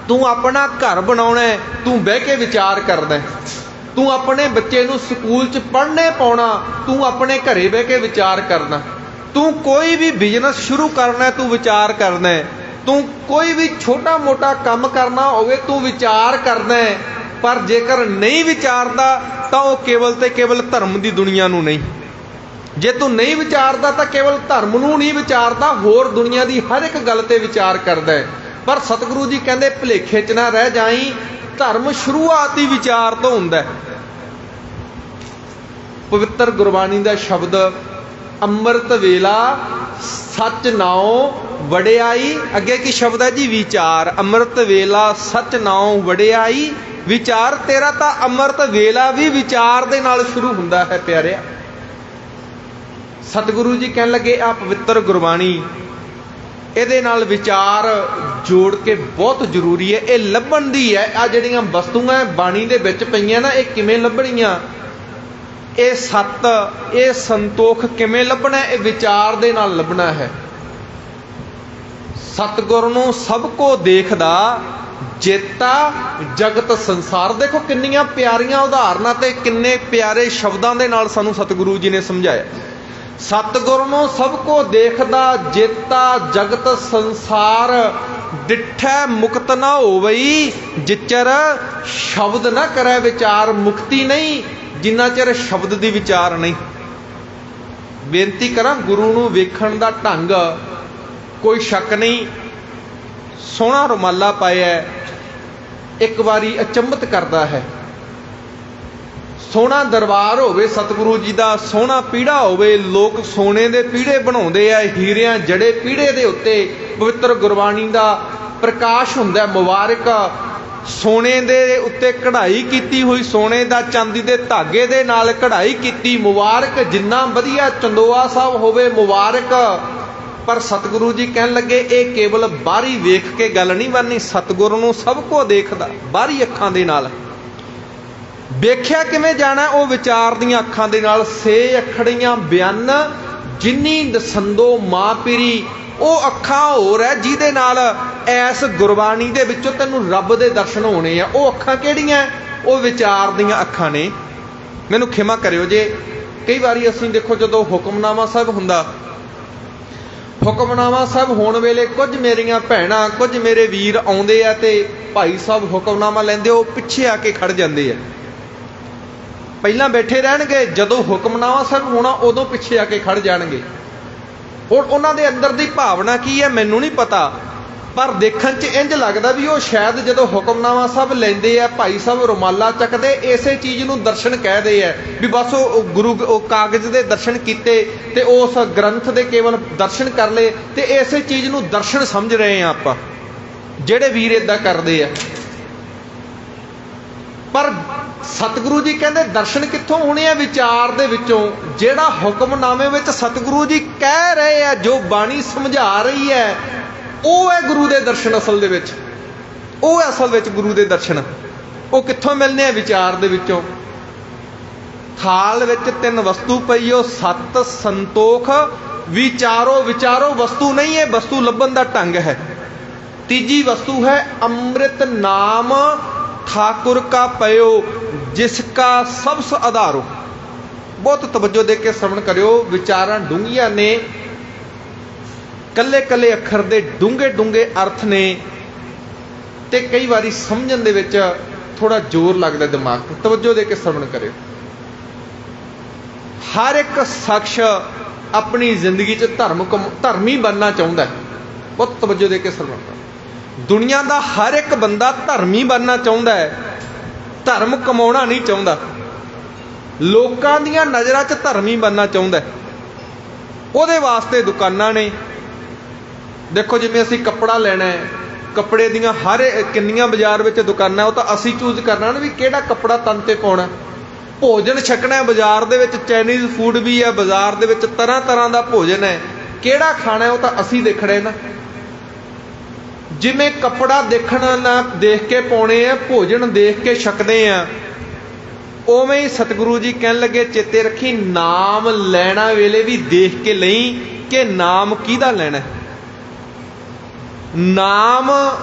Speaker 1: तू अपना घर बनाउणा है, तू बह के विचार करदा है। ਤੂੰ ਆਪਣੇ ਬੱਚੇ ਨੂੰ ਸਕੂਲ 'ਚ ਪੜ੍ਹਨੇ ਪਾਉਣਾ, ਤੂੰ ਆਪਣੇ ਘਰੇ ਬਹਿ ਕੇ ਵਿਚਾਰ ਕਰਨਾ। ਤੂੰ ਕੋਈ ਵੀ ਬਿਜ਼ਨਸ ਸ਼ੁਰੂ ਕਰਨਾ, ਤੂੰ ਵਿਚਾਰ ਕਰਨਾ ਹੈ। ਤੂੰ ਕੋਈ ਵੀ ਛੋਟਾ ਮੋਟਾ ਕੰਮ ਕਰਨਾ ਹੋਵੇ, ਤੂੰ ਵਿਚਾਰ ਕਰਨਾ ਹੈ। ਪਰ ਜੇਕਰ ਨਹੀਂ ਵਿਚਾਰਦਾ ਤਾਂ ਉਹ ਕੇਵਲ ਤੇ ਕੇਵਲ ਧਰਮ ਦੀ ਦੁਨੀਆ ਨੂੰ ਨਹੀਂ। ਜੇ ਤੂੰ ਨਹੀਂ ਵਿਚਾਰਦਾ ਤਾਂ ਕੇਵਲ ਧਰਮ ਨੂੰ ਨਹੀਂ ਵਿਚਾਰਦਾ, ਹੋਰ ਦੁਨੀਆ ਦੀ ਹਰ ਇੱਕ ਗੱਲ ਤੇ ਵਿਚਾਰ ਕਰਦਾ ਹੈ। ਪਰ ਸਤਿਗੁਰੂ ਜੀ ਕਹਿੰਦੇ ਭੁਲੇਖੇ 'ਚ ਨਾ ਰਹਿ ਜਾਈਂ, ਧਰਮ ਸ਼ੁਰੂਆਤ ਹੀ ਵਿਚਾਰ ਤੋਂ ਹੁੰਦਾ ਹੈ। ਪਵਿੱਤਰ ਗੁਰਬਾਣੀ ਦਾ ਸ਼ਬਦ ਅੰਮ੍ਰਿਤ ਵੇਲਾ ਸੱਚ ਨਾਉ ਵਡਿਆਈ, ਅੱਗੇ ਕੀ ਸ਼ਬਦ ਹੈ ਜੀ? ਵਿਚਾਰ। ਅੰਮ੍ਰਿਤ ਵੇਲਾ ਸੱਚ ਨਾਉ ਵਡਿਆਈ ਵਿਚਾਰ। ਤੇਰਾ ਤਾਂ ਅੰਮ੍ਰਿਤ ਵੇਲਾ ਵੀ ਵਿਚਾਰ ਦੇ ਨਾਲ ਸ਼ੁਰੂ ਹੁੰਦਾ ਹੈ ਪਿਆਰਿਆ। ਸਤਿਗੁਰੂ ਜੀ ਕਹਿਣ ਲੱਗੇ ਆ ਪਵਿੱਤਰ ਗੁਰਬਾਣੀ, ਇਹਦੇ ਨਾਲ ਵਿਚਾਰ ਜੋੜ ਕੇ ਬਹੁਤ ਜ਼ਰੂਰੀ ਹੈ। ਇਹ ਲੱਭਣ ਦੀ ਹੈ। ਆ ਜਿਹੜੀਆਂ ਵਸਤੂਆਂ ਬਾਣੀ ਦੇ ਵਿੱਚ ਪਈਆਂ ਨਾ, ਇਹ ਕਿਵੇਂ ਲੱਭਣੀਆਂ? ਇਹ ਸੱਤ, ਇਹ ਸੰਤੋਖ ਕਿਵੇਂ ਲੱਭਣਾ? ਇਹ ਵਿਚਾਰ ਦੇ ਨਾਲ ਲੱਭਣਾ ਹੈ। ਸਤਿਗੁਰ ਨੂੰ ਸਭ ਕੋ ਦੇਖਦਾ ਜੇਤਾ ਜਗਤ ਸੰਸਾਰ। ਦੇਖੋ ਕਿੰਨੀਆਂ ਪਿਆਰੀਆਂ ਉਦਾਹਰਨਾਂ ਤੇ ਕਿੰਨੇ ਪਿਆਰੇ ਸ਼ਬਦਾਂ ਦੇ ਨਾਲ ਸਾਨੂੰ ਸਤਿਗੁਰੂ ਜੀ ਨੇ ਸਮਝਾਇਆ। ਸਤਿਗੁਰ ਨੂੰ ਸਭ ਕੋ ਦੇਖਦਾ ਜੇਤਾ ਜਗਤ ਸੰਸਾਰ, ਡਿਠੈ ਮੁਕਤ ਨਾ ਹੋਵਈ ਜਿਚਰ ਸ਼ਬਦ ਨਾ ਕਰੇ ਵਿਚਾਰ। ਮੁਕਤੀ ਨਹੀਂ ਜਿੰਨਾ ਚਿਰ ਸ਼ਬਦ ਦੀ ਵਿਚਾਰ ਨਹੀਂ। ਬੇਨਤੀ ਕਰਾਂ, ਗੁਰੂ ਨੂੰ ਵੇਖਣ ਦਾ ਢੰਗ ਕੋਈ ਸ਼ੱਕ ਨਹੀਂ, ਸੋਹਣਾ ਰੁਮਾਲਾ ਪਾਇਆ, ਇੱਕ ਵਾਰੀ ਅਚੰਭਤ ਕਰਦਾ ਹੈ। ਸੋਹਣਾ ਦਰਬਾਰ ਹੋਵੇ ਸਤਿਗੁਰੂ ਜੀ ਦਾ, ਸੋਹਣਾ ਪੀੜਾ ਹੋਵੇ, ਲੋਕ ਸੋਨੇ ਦੇ ਪੀੜੇ ਬਣਾਉਂਦੇ ਆ, ਹੀਰਿਆਂ ਜੜੇ ਪੀੜੇ ਦੇ ਉੱਤੇ ਪਵਿੱਤਰ ਗੁਰਬਾਣੀ ਦਾ ਪ੍ਰਕਾਸ਼ ਹੁੰਦਾ। ਮੁਬਾਰਕ ਸੋਨੇ ਦੇ ਉੱਤੇ ਕਢਾਈ ਕੀਤੀ ਹੋਈ, ਸੋਨੇ ਦਾ ਚਾਂਦੀ ਦੇ ਧਾਗੇ ਦੇ ਨਾਲ ਕਢਾਈ ਕੀਤੀ, ਮੁਬਾਰਕ। ਜਿੰਨਾ ਵਧੀਆ ਚੰਦੋਆ ਸਾਹਿਬ ਹੋਵੇ ਮੁਬਾਰਕ। ਪਰ ਸਤਿਗੁਰੂ ਜੀ ਕਹਿਣ ਲੱਗੇ ਇਹ ਕੇਵਲ ਬਾਹਰੀ ਵੇਖ ਕੇ ਗੱਲ ਨਹੀਂ ਬਣਨੀ। ਸਤਿਗੁਰੂ ਨੂੰ ਸਭ ਕੋ ਦੇਖਦਾ ਬਾਹਰੀ ਅੱਖਾਂ ਦੇ ਨਾਲ। ਵੇਖਿਆ ਕਿਵੇਂ ਜਾਣਾ? ਉਹ ਵਿਚਾਰ ਦੀਆਂ ਅੱਖਾਂ ਦੇ ਨਾਲ। ਸੇ ਅਖੜੀਆਂ ਬਿਆਨ ਜਿਨੀ ਦਸੰਦੋ ਮਾਂ ਪੀਰੀ। ਉਹ ਅੱਖਾਂ ਹੋਰ ਹੈ ਜਿਹਦੇ ਨਾਲ ਐਸ ਗੁਰਬਾਣੀ ਦੇ ਵਿੱਚੋਂ ਤੈਨੂੰ ਰੱਬ ਦੇ ਦਰਸ਼ਨ ਹੋਣੇ ਆ। ਉਹ ਅੱਖਾਂ ਕਿਹੜੀਆਂ? ਉਹ ਵਿਚਾਰ ਦੀਆਂ ਅੱਖਾਂ ਨੇ। ਮੈਨੂੰ ਖਿਮਾ ਕਰਿਓ ਜੇ ਕਈ ਵਾਰੀ ਅਸੀਂ ਦੇਖੋ ਜਦੋਂ ਹੁਕਮਨਾਮਾ ਸਾਹਿਬ ਹੁੰਦਾ, ਹੁਕਮਨਾਮਾ ਸਾਹਿਬ ਹੋਣ ਵੇਲੇ ਕੁਝ ਮੇਰੀਆਂ ਭੈਣਾਂ, ਕੁਝ ਮੇਰੇ ਵੀਰ ਆਉਂਦੇ ਆ ਤੇ ਭਾਈ ਸਾਹਿਬ ਹੁਕਮਨਾਮਾ ਲੈਂਦੇ, ਉਹ ਪਿੱਛੇ ਆ ਕੇ ਖੜ ਜਾਂਦੇ ਆ। ਪਹਿਲਾਂ ਬੈਠੇ ਰਹਿਣਗੇ, ਜਦੋਂ ਹੁਕਮਨਾਮਾ ਸਾਹਿਬ ਹੋਣਾ ਉਦੋਂ ਪਿੱਛੇ ਆ ਕੇ ਖੜ ਜਾਣਗੇ। ਹੁਣ ਉਹਨਾਂ ਦੇ ਅੰਦਰ ਦੀ ਭਾਵਨਾ ਕੀ ਹੈ ਮੈਨੂੰ ਨਹੀਂ ਪਤਾ, ਪਰ ਦੇਖਣ 'ਚ ਇੰਝ ਲੱਗਦਾ ਵੀ ਉਹ ਸ਼ਾਇਦ ਜਦੋਂ ਹੁਕਮਨਾਮਾ ਸਾਹਿਬ ਲੈਂਦੇ ਆ, ਭਾਈ ਸਾਹਿਬ ਰੁਮਾਲਾ ਚੱਕਦੇ, ਇਸੇ ਚੀਜ਼ ਨੂੰ ਦਰਸ਼ਨ ਕਹਿਦੇ ਆ ਵੀ ਬਸ ਉਹ ਗੁਰੂ ਉਹ ਕਾਗਜ਼ ਦੇ ਦਰਸ਼ਨ ਕੀਤੇ ਤੇ ਉਸ ਗ੍ਰੰਥ ਦੇ ਕੇਵਲ ਦਰਸ਼ਨ ਕਰ ਲਏ, ਤੇ ਇਸੇ ਚੀਜ਼ ਨੂੰ ਦਰਸ਼ਨ ਸਮਝ ਰਹੇ ਆ ਆਪਾਂ ਜਿਹੜੇ ਵੀਰ ਇਦਾਂ ਕਰਦੇ ਆ। ਪਰ ਸਤਿਗੁਰੂ ਜੀ ਕਹਿੰਦੇ ਦਰਸ਼ਨ ਕਿੱਥੋਂ ਹੋਣੇ ਆ? ਵਿਚਾਰ ਦੇ ਵਿੱਚੋਂ। ਜਿਹੜਾ ਹੁਕਮਨਾਮੇ ਵਿੱਚ ਸਤਿਗੁਰੂ ਜੀ ਕਹਿ ਰਹੇ ਆ, ਜੋ ਬਾਣੀ ਸਮਝਾ ਰਹੀ ਹੈ, ਉਹ ਹੈ ਗੁਰੂ ਦੇ ਦਰਸ਼ਨ। ਅਸਲ ਦੇ ਵਿੱਚ ਉਹ ਹੈ ਅਸਲ ਵਿੱਚ ਗੁਰੂ ਦੇ ਦਰਸ਼ਨ। ਉਹ ਕਿੱਥੋਂ ਮਿਲਨੇ ਆ? ਵਿਚਾਰ ਦੇ ਵਿੱਚੋਂ। ਥਾਲ ਵਿੱਚ ਤਿੰਨ ਵਸਤੂ ਪਈਓ, ਸਤ ਸੰਤੋਖ ਵਿਚਾਰੋ। ਵਿਚਾਰੋ ਵਸਤੂ ਨਹੀਂ ਹੈ, ਵਸਤੂ ਲੱਭਣ ਦਾ ਢੰਗ ਹੈ। ਤੀਜੀ ਵਸਤੂ ਹੈ ਅੰਮ੍ਰਿਤ ਨਾਮ ਠਾकुर का पयो जिसका सबस आधारो। बहुत तवज्जो दे के श्रवण करियो। विचारां डूंघियां ने, कल्ले कल्ले अखर दे डूंघे डूंघे अर्थ ने, ते कई बारी समझण दे विच थोड़ा जोर लगदा दिमाग ते। तवज्जो दे के श्रवण करियो। हर एक शख्स अपनी जिंदगी च धर्मी बनना चाहुंदा है। बहुत तवज्जो दे के श्रवण करो। दुनिया का हर एक बंदा धर्मी बनना चाहता है, धर्म कमाना नहीं चाहता। लोगों दी नज़रां च धर्मी बनना चाहता है। उहदे वास्ते दुकानां ने। देखो जिवें असीं कपड़ा लेना है, कपड़े दियां हर किन्नियां बाजार विच दुकानां, वो तो असीं चूज करना ना भी किहड़ा कपड़ा तन ते पाउणा। भोजन छकना है, बाजार दे विच चाइनीज़ फूड भी है, बाजार दे विच तरह तरह का भोजन है, किहड़ा खाना है वो तो असीं देखणे ना। जिमें कपड़ा देखना ना देख के पाने आ, भोजन देख के छकते हैं, उवें ही सतगुरु जी कहन लगे चेते रखी नाम लैना वेले भी देख के लई कि नाम किहदा लैना है। नाम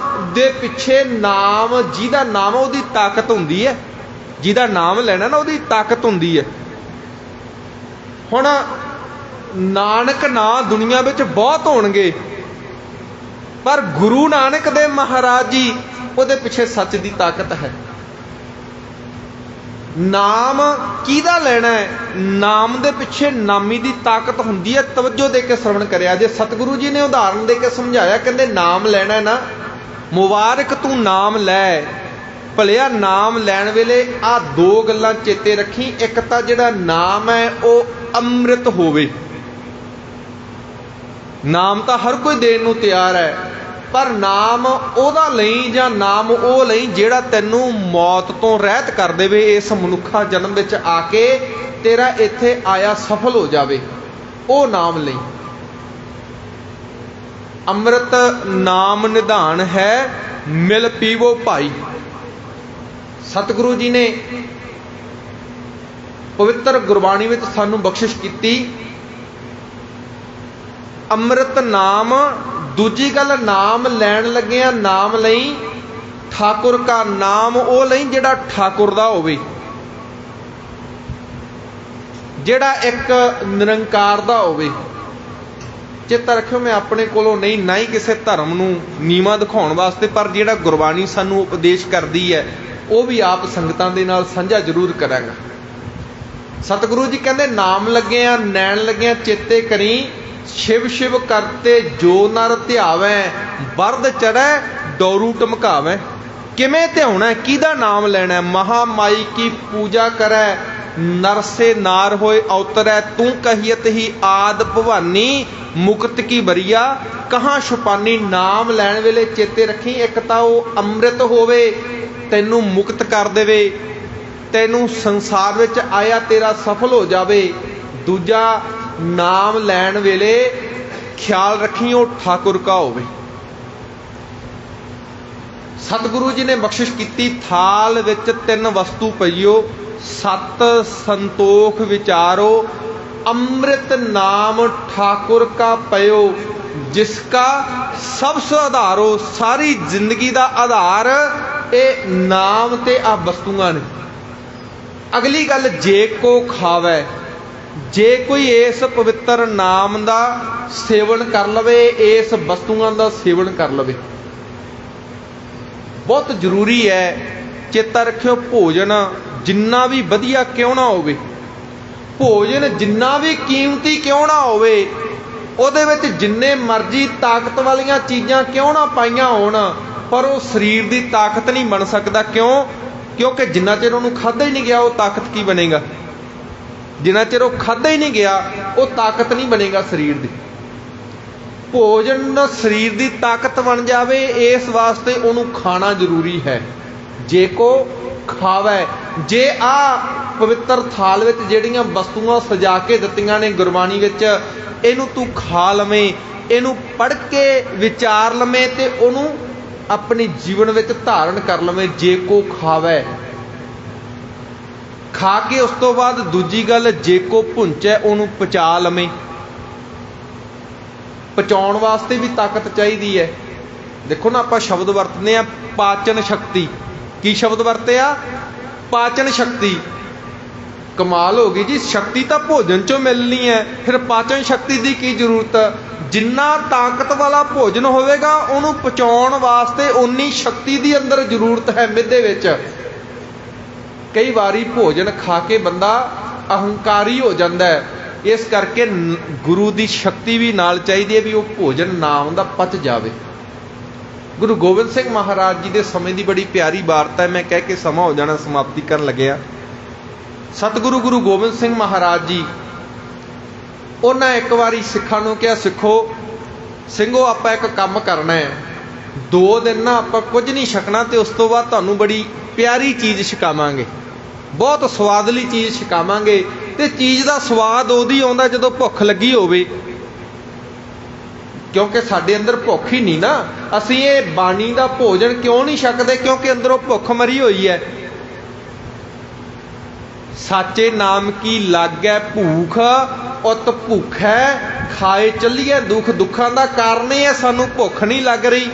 Speaker 1: दे पिछे नाम जिहदा नाम उहदी ताकत हुंदी है। ਜਿਹਦਾ ਨਾਮ ਲੈਣਾ ਨਾ ਉਹਦੀ ਤਾਕਤ ਹੁੰਦੀ ਹੈ। ਹੁਣ ਨਾਨਕ ਨਾਂ ਦੁਨੀਆ ਵਿੱਚ ਬਹੁਤ ਹੋਣਗੇ, ਪਰ ਗੁਰੂ ਨਾਨਕ ਦੇਵ ਮਹਾਰਾਜ ਜੀ, ਉਹਦੇ ਪਿੱਛੇ ਸੱਚ ਦੀ ਤਾਕਤ ਹੈ। ਨਾਮ ਕਿਹਦਾ ਲੈਣਾ ਹੈ? ਨਾਮ ਦੇ ਪਿੱਛੇ ਨਾਮੀ ਦੀ ਤਾਕਤ ਹੁੰਦੀ ਹੈ। ਤਵੱਜੋ ਦੇ ਕੇ ਸ਼ਰਵਣ ਕਰਿਆ ਜੇ। ਸਤਿਗੁਰੂ ਜੀ ਨੇ ਉਦਾਹਰਨ ਦੇ ਕੇ ਸਮਝਾਇਆ, ਕਹਿੰਦੇ ਨਾਮ ਲੈਣਾ ਨਾ, ਮੁਬਾਰਕ ਤੂੰ ਨਾਮ ਲੈ। ਭਲਿਆ ਨਾਮ ਲੈਣ ਵੇਲੇ ਆਹ ਦੋ ਗੱਲਾਂ ਚੇਤੇ ਰੱਖੀ। ਇੱਕ ਤਾਂ ਜਿਹੜਾ ਨਾਮ ਹੈ ਉਹ ਅੰਮ੍ਰਿਤ ਹੋਵੇ। ਨਾਮ ਤਾਂ ਹਰ ਕੋਈ ਦੇਣ ਨੂੰ ਤਿਆਰ ਹੈ, ਪਰ ਨਾਮ ਉਹਦਾ ਲਈ ਜਾਂ ਨਾਮ ਉਹ ਲਈ ਜਿਹੜਾ ਤੈਨੂੰ ਮੌਤ ਤੋਂ ਰਹਿਤ ਕਰ ਦੇਵੇ, ਇਸ ਮਨੁੱਖਾ ਜਨਮ ਵਿੱਚ ਆ ਕੇ ਤੇਰਾ ਇੱਥੇ ਆਇਆ ਸਫਲ ਹੋ ਜਾਵੇ, ਉਹ ਨਾਮ ਲਈ। ਅੰਮ੍ਰਿਤ ਨਾਮ ਨਿਧਾਨ ਹੈ, ਮਿਲ ਪੀਵੋ ਭਾਈ। ਸਤਿਗੁਰੂ ਜੀ ਨੇ ਪਵਿੱਤਰ ਗੁਰਬਾਣੀ ਵਿੱਚ ਸਾਨੂੰ ਬਖਸ਼ਿਸ਼ ਕੀਤੀ ਅੰਮ੍ਰਿਤ ਨਾਮ। ਦੂਜੀ ਗੱਲ, ਨਾਮ ਲੈਣ ਲੱਗਿਆ ਨਾਮ ਲਈ ਠਾਕੁਰ ਕਾ ਨਾਮ ਉਹ ਲਈ ਜਿਹੜਾ ਠਾਕੁਰ ਦਾ ਹੋਵੇ, ਜਿਹੜਾ ਇੱਕ ਨਿਰੰਕਾਰ ਦਾ ਹੋਵੇ। ਚੇਤਾ ਰੱਖਿਓ, ਮੈਂ ਆਪਣੇ ਕੋਲੋਂ ਨਹੀਂ, ਨਾ ਹੀ ਕਿਸੇ ਧਰਮ ਨੂੰ ਨੀਵਾਂ ਦਿਖਾਉਣ ਵਾਸਤੇ, ਪਰ ਜਿਹੜਾ ਗੁਰਬਾਣੀ ਸਾਨੂੰ ਉਪਦੇਸ਼ ਕਰਦੀ ਹੈ ਉਹ ਵੀ ਆਪ ਸੰਗਤਾਂ ਦੇ ਨਾਲ ਸਾਂਝਾ ਜ਼ਰੂਰ ਕਰਾਂਗਾ। ਸਤਿਗੁਰੂ ਜੀ ਕਹਿੰਦੇ ਨਾਮ ਲੱਗਿਆ ਨੈਣ ਲੱਗਿਆ ਚੇਤੇ ਕਰੀ, ਸ਼ਿਵ ਸ਼ਿਵ ਕਰਤੇ ਜੋ ਨਰ ਧਿਆਵੈ, ਬਰਦ ਚੜ੍ਹੈ ਡੋਰੂ ਟਮਕਾਵੈ। ਕਿਵੇਂ ਧਿਆਉਣਾ, ਕਿਹਦਾ ਨਾਮ ਲੈਣਾ? ਮਹਾਮਾਈ ਕੀ ਪੂਜਾ ਕਰੈ, ਨਰਸੇ ਨਾਰ ਹੋਏ ਅਵਤਰੈ, ਤੂੰ ਕਹੀਅਤ ਹੀ ਆਦ ਭਵਾਨੀ, ਮੁਕਤ ਕੀ ਬਰੀਆ ਕਹਾਂ ਛੁਪਾਨੀ। ਨਾਮ ਲੈਣ ਵੇਲੇ ਚੇਤੇ ਰੱਖੀ, ਇੱਕ ਤਾਂ ਉਹ ਅੰਮ੍ਰਿਤ ਹੋਵੇ, ਤੈਨੂੰ ਮੁਕਤ ਕਰ ਦੇਵੇ, ਤੈਨੂੰ ਸੰਸਾਰ ਵਿੱਚ ਆਇਆ ਤੇਰਾ ਸਫਲ ਹੋ ਜਾਵੇ। ਦੂਜਾ, ਨਾਮ ਲੈਣ ਵੇਲੇ ਖਿਆਲ ਰੱਖੀ ਉਹ ਠਾਕੁਰ ਕਾ ਹੋਵੇ। ਸਤਿਗੁਰੂ ਜੀ ਨੇ ਬਖਸ਼ਿਸ਼ ਕੀਤੀ, ਥਾਲ ਵਿੱਚ ਤਿੰਨ ਵਸਤੂ ਪਈਓ, ਸਤ ਸੰਤੋਖ ਵਿਚਾਰੋ, ਅੰਮ੍ਰਿਤ ਨਾਮ ਠਾਕੁਰ ਕਾ ਪਇਓ, ਜਿਸਕਾ ਸਭ ਸੇ ਆਧਾਰੋ। ਸਾਰੀ ਜ਼ਿੰਦਗੀ ਦਾ ਆਧਾਰ ਇਹ ਨਾਮ ਤੇ ਆ ਵਸਤੂਆਂ ਨੇ। ਅਗਲੀ ਗੱਲ, ਜੇ ਕੋ ਖਾਵੈ, ਜੇ ਕੋਈ ਇਸ ਪਵਿੱਤਰ ਨਾਮ ਦਾ ਸੇਵਨ ਕਰ ਲਵੇ, ਇਸ ਵਸਤੂਆਂ ਦਾ ਸੇਵਨ ਕਰ ਲਵੇ। ਬਹੁਤ ਜ਼ਰੂਰੀ ਹੈ, ਚੇਤਾ ਰੱਖਿਓ, ਭੋਜਨ ਜਿੰਨਾ ਵੀ ਵਧੀਆ ਕਿਉਂ ਨਾ ਹੋਵੇ, ਭੋਜਨ ਜਿੰਨਾ ਵੀ ਕੀਮਤੀ ਕਿਉਂ ਨਾ ਹੋਵੇ, ਉਹਦੇ ਵਿੱਚ ਜਿੰਨੇ ਮਰਜ਼ੀ ਤਾਕਤ ਵਾਲੀਆਂ ਚੀਜ਼ਾਂ ਕਿਉਂ ਨਾ ਪਾਈਆਂ ਹੋਣ, ਪਰ ਉਹ ਸਰੀਰ ਦੀ ਤਾਕਤ ਨਹੀਂ ਬਣ ਸਕਦਾ। ਕਿਉਂ? ਕਿਉਂਕਿ ਜਿੰਨਾ ਚਿਰ ਉਹਨੂੰ ਖਾਧਾ ਹੀ ਨਹੀਂ ਗਿਆ, ਉਹ ਤਾਕਤ ਕੀ ਬਣੇਗਾ? ਜਿੰਨਾ ਚਿਰ ਉਹ ਖਾਧਾ ਹੀ ਨਹੀਂ ਗਿਆ, ਉਹ ਤਾਕਤ ਨਹੀਂ ਬਣੇਗਾ ਸਰੀਰ ਦੀ। ਭੋਜਨ ਸਰੀਰ ਦੀ ਤਾਕਤ ਬਣ ਜਾਵੇ, ਇਸ ਵਾਸਤੇ ਉਹਨੂੰ ਖਾਣਾ ਜ਼ਰੂਰੀ ਹੈ। ਜੇ ਕੋ ਖਾਵੈ, ਜੇ ਆ ਪਵਿੱਤਰ ਥਾਲ ਵਿੱਚ ਜਿਹੜੀਆਂ ਵਸਤੂਆਂ ਸਜਾ ਕੇ ਦਿੱਤੀਆਂ ਨੇ ਗੁਰਬਾਣੀ ਵਿੱਚ, ਇਹਨੂੰ ਤੂੰ ਖਾ ਲਵੇਂ, ਇਹਨੂੰ ਪੜ੍ਹ ਕੇ ਵਿਚਾਰ ਲਵੇਂ ਤੇ ਉਹਨੂੰ ਆਪਣੇ ਜੀਵਨ ਵਿੱਚ ਧਾਰਨ ਕਰ ਲਵੇਂ। ਜੇ ਕੋ ਖਾਵੈ, ਖਾ ਕੇ ਉਸ ਤੋਂ ਬਾਅਦ ਦੂਜੀ ਗੱਲ, ਜੇ ਕੋ ਭੁੰਚੈ, ਉਹਨੂੰ ਪਚਾ ਲਵੇਂ। ਪਚਾਉਣ ਵਾਸਤੇ ਵੀ ਤਾਕਤ ਚਾਹੀਦੀ ਹੈ। ਦੇਖੋ ਨਾ, ਆਪਾਂ ਸ਼ਬਦ ਵਰਤਦੇ ਆ ਪਾਚਨ ਸ਼ਕਤੀ। ਕੀ ਸ਼ਬਦ ਵਰਤਿਆ? ਪਾਚਨ ਸ਼ਕਤੀ। ਕਮਾਲ ਹੋ ਗਈ ਜੀ, ਸ਼ਕਤੀ ਤਾਂ ਭੋਜਨ ਚੋਂ ਮਿਲਣੀ ਹੈ, ਫਿਰ ਪਾਚਨ ਸ਼ਕਤੀ ਦੀ ਕੀ ਜ਼ਰੂਰਤ? ਜਿੰਨਾ ਤਾਕਤ ਵਾਲਾ ਭੋਜਨ ਹੋਵੇਗਾ, ਉਹਨੂੰ ਪਚਾਉਣ ਵਾਸਤੇ ਉਨੀ ਸ਼ਕਤੀ ਦੀ ਅੰਦਰ ਜ਼ਰੂਰਤ ਹੈ ਮਿੱਦੇ ਵਿੱਚ। ਕਈ ਵਾਰੀ ਭੋਜਨ ਖਾ ਕੇ ਬੰਦਾ ਅਹੰਕਾਰੀ ਹੋ ਜਾਂਦਾ ਹੈ, ਇਸ ਕਰਕੇ ਗੁਰੂ ਦੀ ਸ਼ਕਤੀ ਵੀ ਨਾਲ ਚਾਹੀਦੀ ਹੈ ਵੀ ਉਹ ਭੋਜਨ ਨਾਮ ਦਾ ਪਚ ਜਾਵੇ। ਗੁਰੂ ਗੋਬਿੰਦ ਸਿੰਘ ਮਹਾਰਾਜ ਜੀ ਦੇ ਸਮੇਂ ਦੀ ਬੜੀ ਪਿਆਰੀ ਵਾਰਤਾ ਹੈ, ਮੈਂ ਕਹਿ ਕੇ ਸਮਾਂ ਹੋ ਜਾਣਾ, ਸਮਾਪਤੀ ਕਰਨ ਲੱਗਿਆ। ਸਤਿਗੁਰੂ ਗੁਰੂ ਗੋਬਿੰਦ ਸਿੰਘ ਮਹਾਰਾਜ ਜੀ, ਉਹਨਾਂ ਇੱਕ ਵਾਰੀ ਸਿੱਖਾਂ ਨੂੰ ਕਿਹਾ, ਸਿੰਘੋ ਆਪਾਂ ਇੱਕ ਕੰਮ ਕਰਨਾ ਹੈ, 2 ਦਿਨ ਨਾ ਆਪਾਂ ਕੁਝ ਨਹੀਂ ਛਕਣਾ, ਤੇ ਉਸ ਤੋਂ ਬਾਅਦ ਤੁਹਾਨੂੰ ਬੜੀ ਪਿਆਰੀ ਚੀਜ਼ ਛਕਾਵਾਂਗੇ, ਬਹੁਤ ਸਵਾਦਲੀ ਚੀਜ਼ ਛਕਾਵਾਂਗੇ। ਤੇ ਚੀਜ਼ ਦਾ ਸਵਾਦ ਉਦੋਂ ਆਉਂਦਾ ਜਦੋਂ ਭੁੱਖ ਲੱਗੀ ਹੋਵੇ, ਕਿਉਂਕਿ ਸਾਡੇ ਅੰਦਰ ਭੁੱਖ ਹੀ ਨਹੀਂ ਨਾ। ਅਸੀਂ ਇਹ ਬਾਣੀ ਦਾ ਭੋਜਨ ਕਿਉਂ ਨਹੀਂ ਛਕਦੇ? ਕਿਉਂਕਿ ਅੰਦਰੋਂ ਭੁੱਖ ਮਰੀ ਹੋਈ ਹੈ। ਸਾਚੇ ਨਾਮ ਕੀ ਲਾਗੈ ਭੂਖ, ਉਤ ਭੁੱਖੈ ਖਾਏ ਚੱਲੀਏ ਦੁੱਖ। ਦੁੱਖਾਂ ਦਾ ਕਾਰਨ ਇਹ ਹੈ, ਸਾਨੂੰ ਭੁੱਖ ਨਹੀਂ ਲੱਗ ਰਹੀ,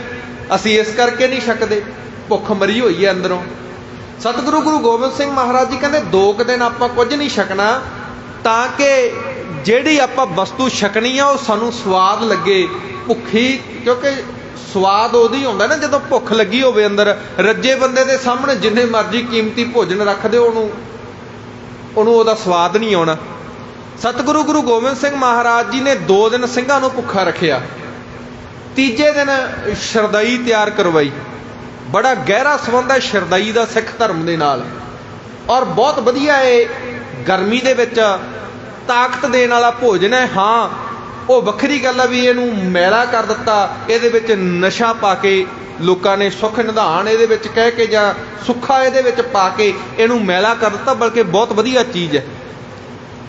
Speaker 1: ਅਸੀਂ ਇਸ ਕਰਕੇ ਨਹੀਂ ਛਕਦੇ, ਭੁੱਖ ਮਰੀ ਹੋਈ ਹੈ ਅੰਦਰੋਂ। सतगुरु गुरु गोबिंद सिंह महाराज जी कहते 2 दिन आपां कुछ नहीं छकना तां कि जिहड़ी आपां वस्तु छकनी आ वो सानूं स्वाद लगे भुखी, क्योंकि स्वाद उदों ही आउंदा ना जदों भुख लगी होवे अंदर। रज्जे बंदे दे सामने जिन्ने मर्जी कीमती भोजन रख दे ਉਹਨੂੰ ਉਹਦਾ स्वाद नहीं आना। सतगुरु गुरु गोबिंद सिंह महाराज जी ने 2 दिन ਸਿੰਘਾਂ ਨੂੰ ਭੁੱਖਾ रखिया। तीजे दिन शरदई तैयार करवाई। बड़ा गहरा संबंध है शरदई का सिख धर्म के नाल और बहुत वधिया है। गर्मी दे विच ताकत देने वाला भोजन है। हाँ वो वखरी गल है भी इहनूं मैला कर दिता, इहदे विच नशा पा के लोगों ने सुख निधान ये कह के जां सुखा ये पा के इनू मैला कर दिता, बल्कि बहुत वधिया चीज़ है।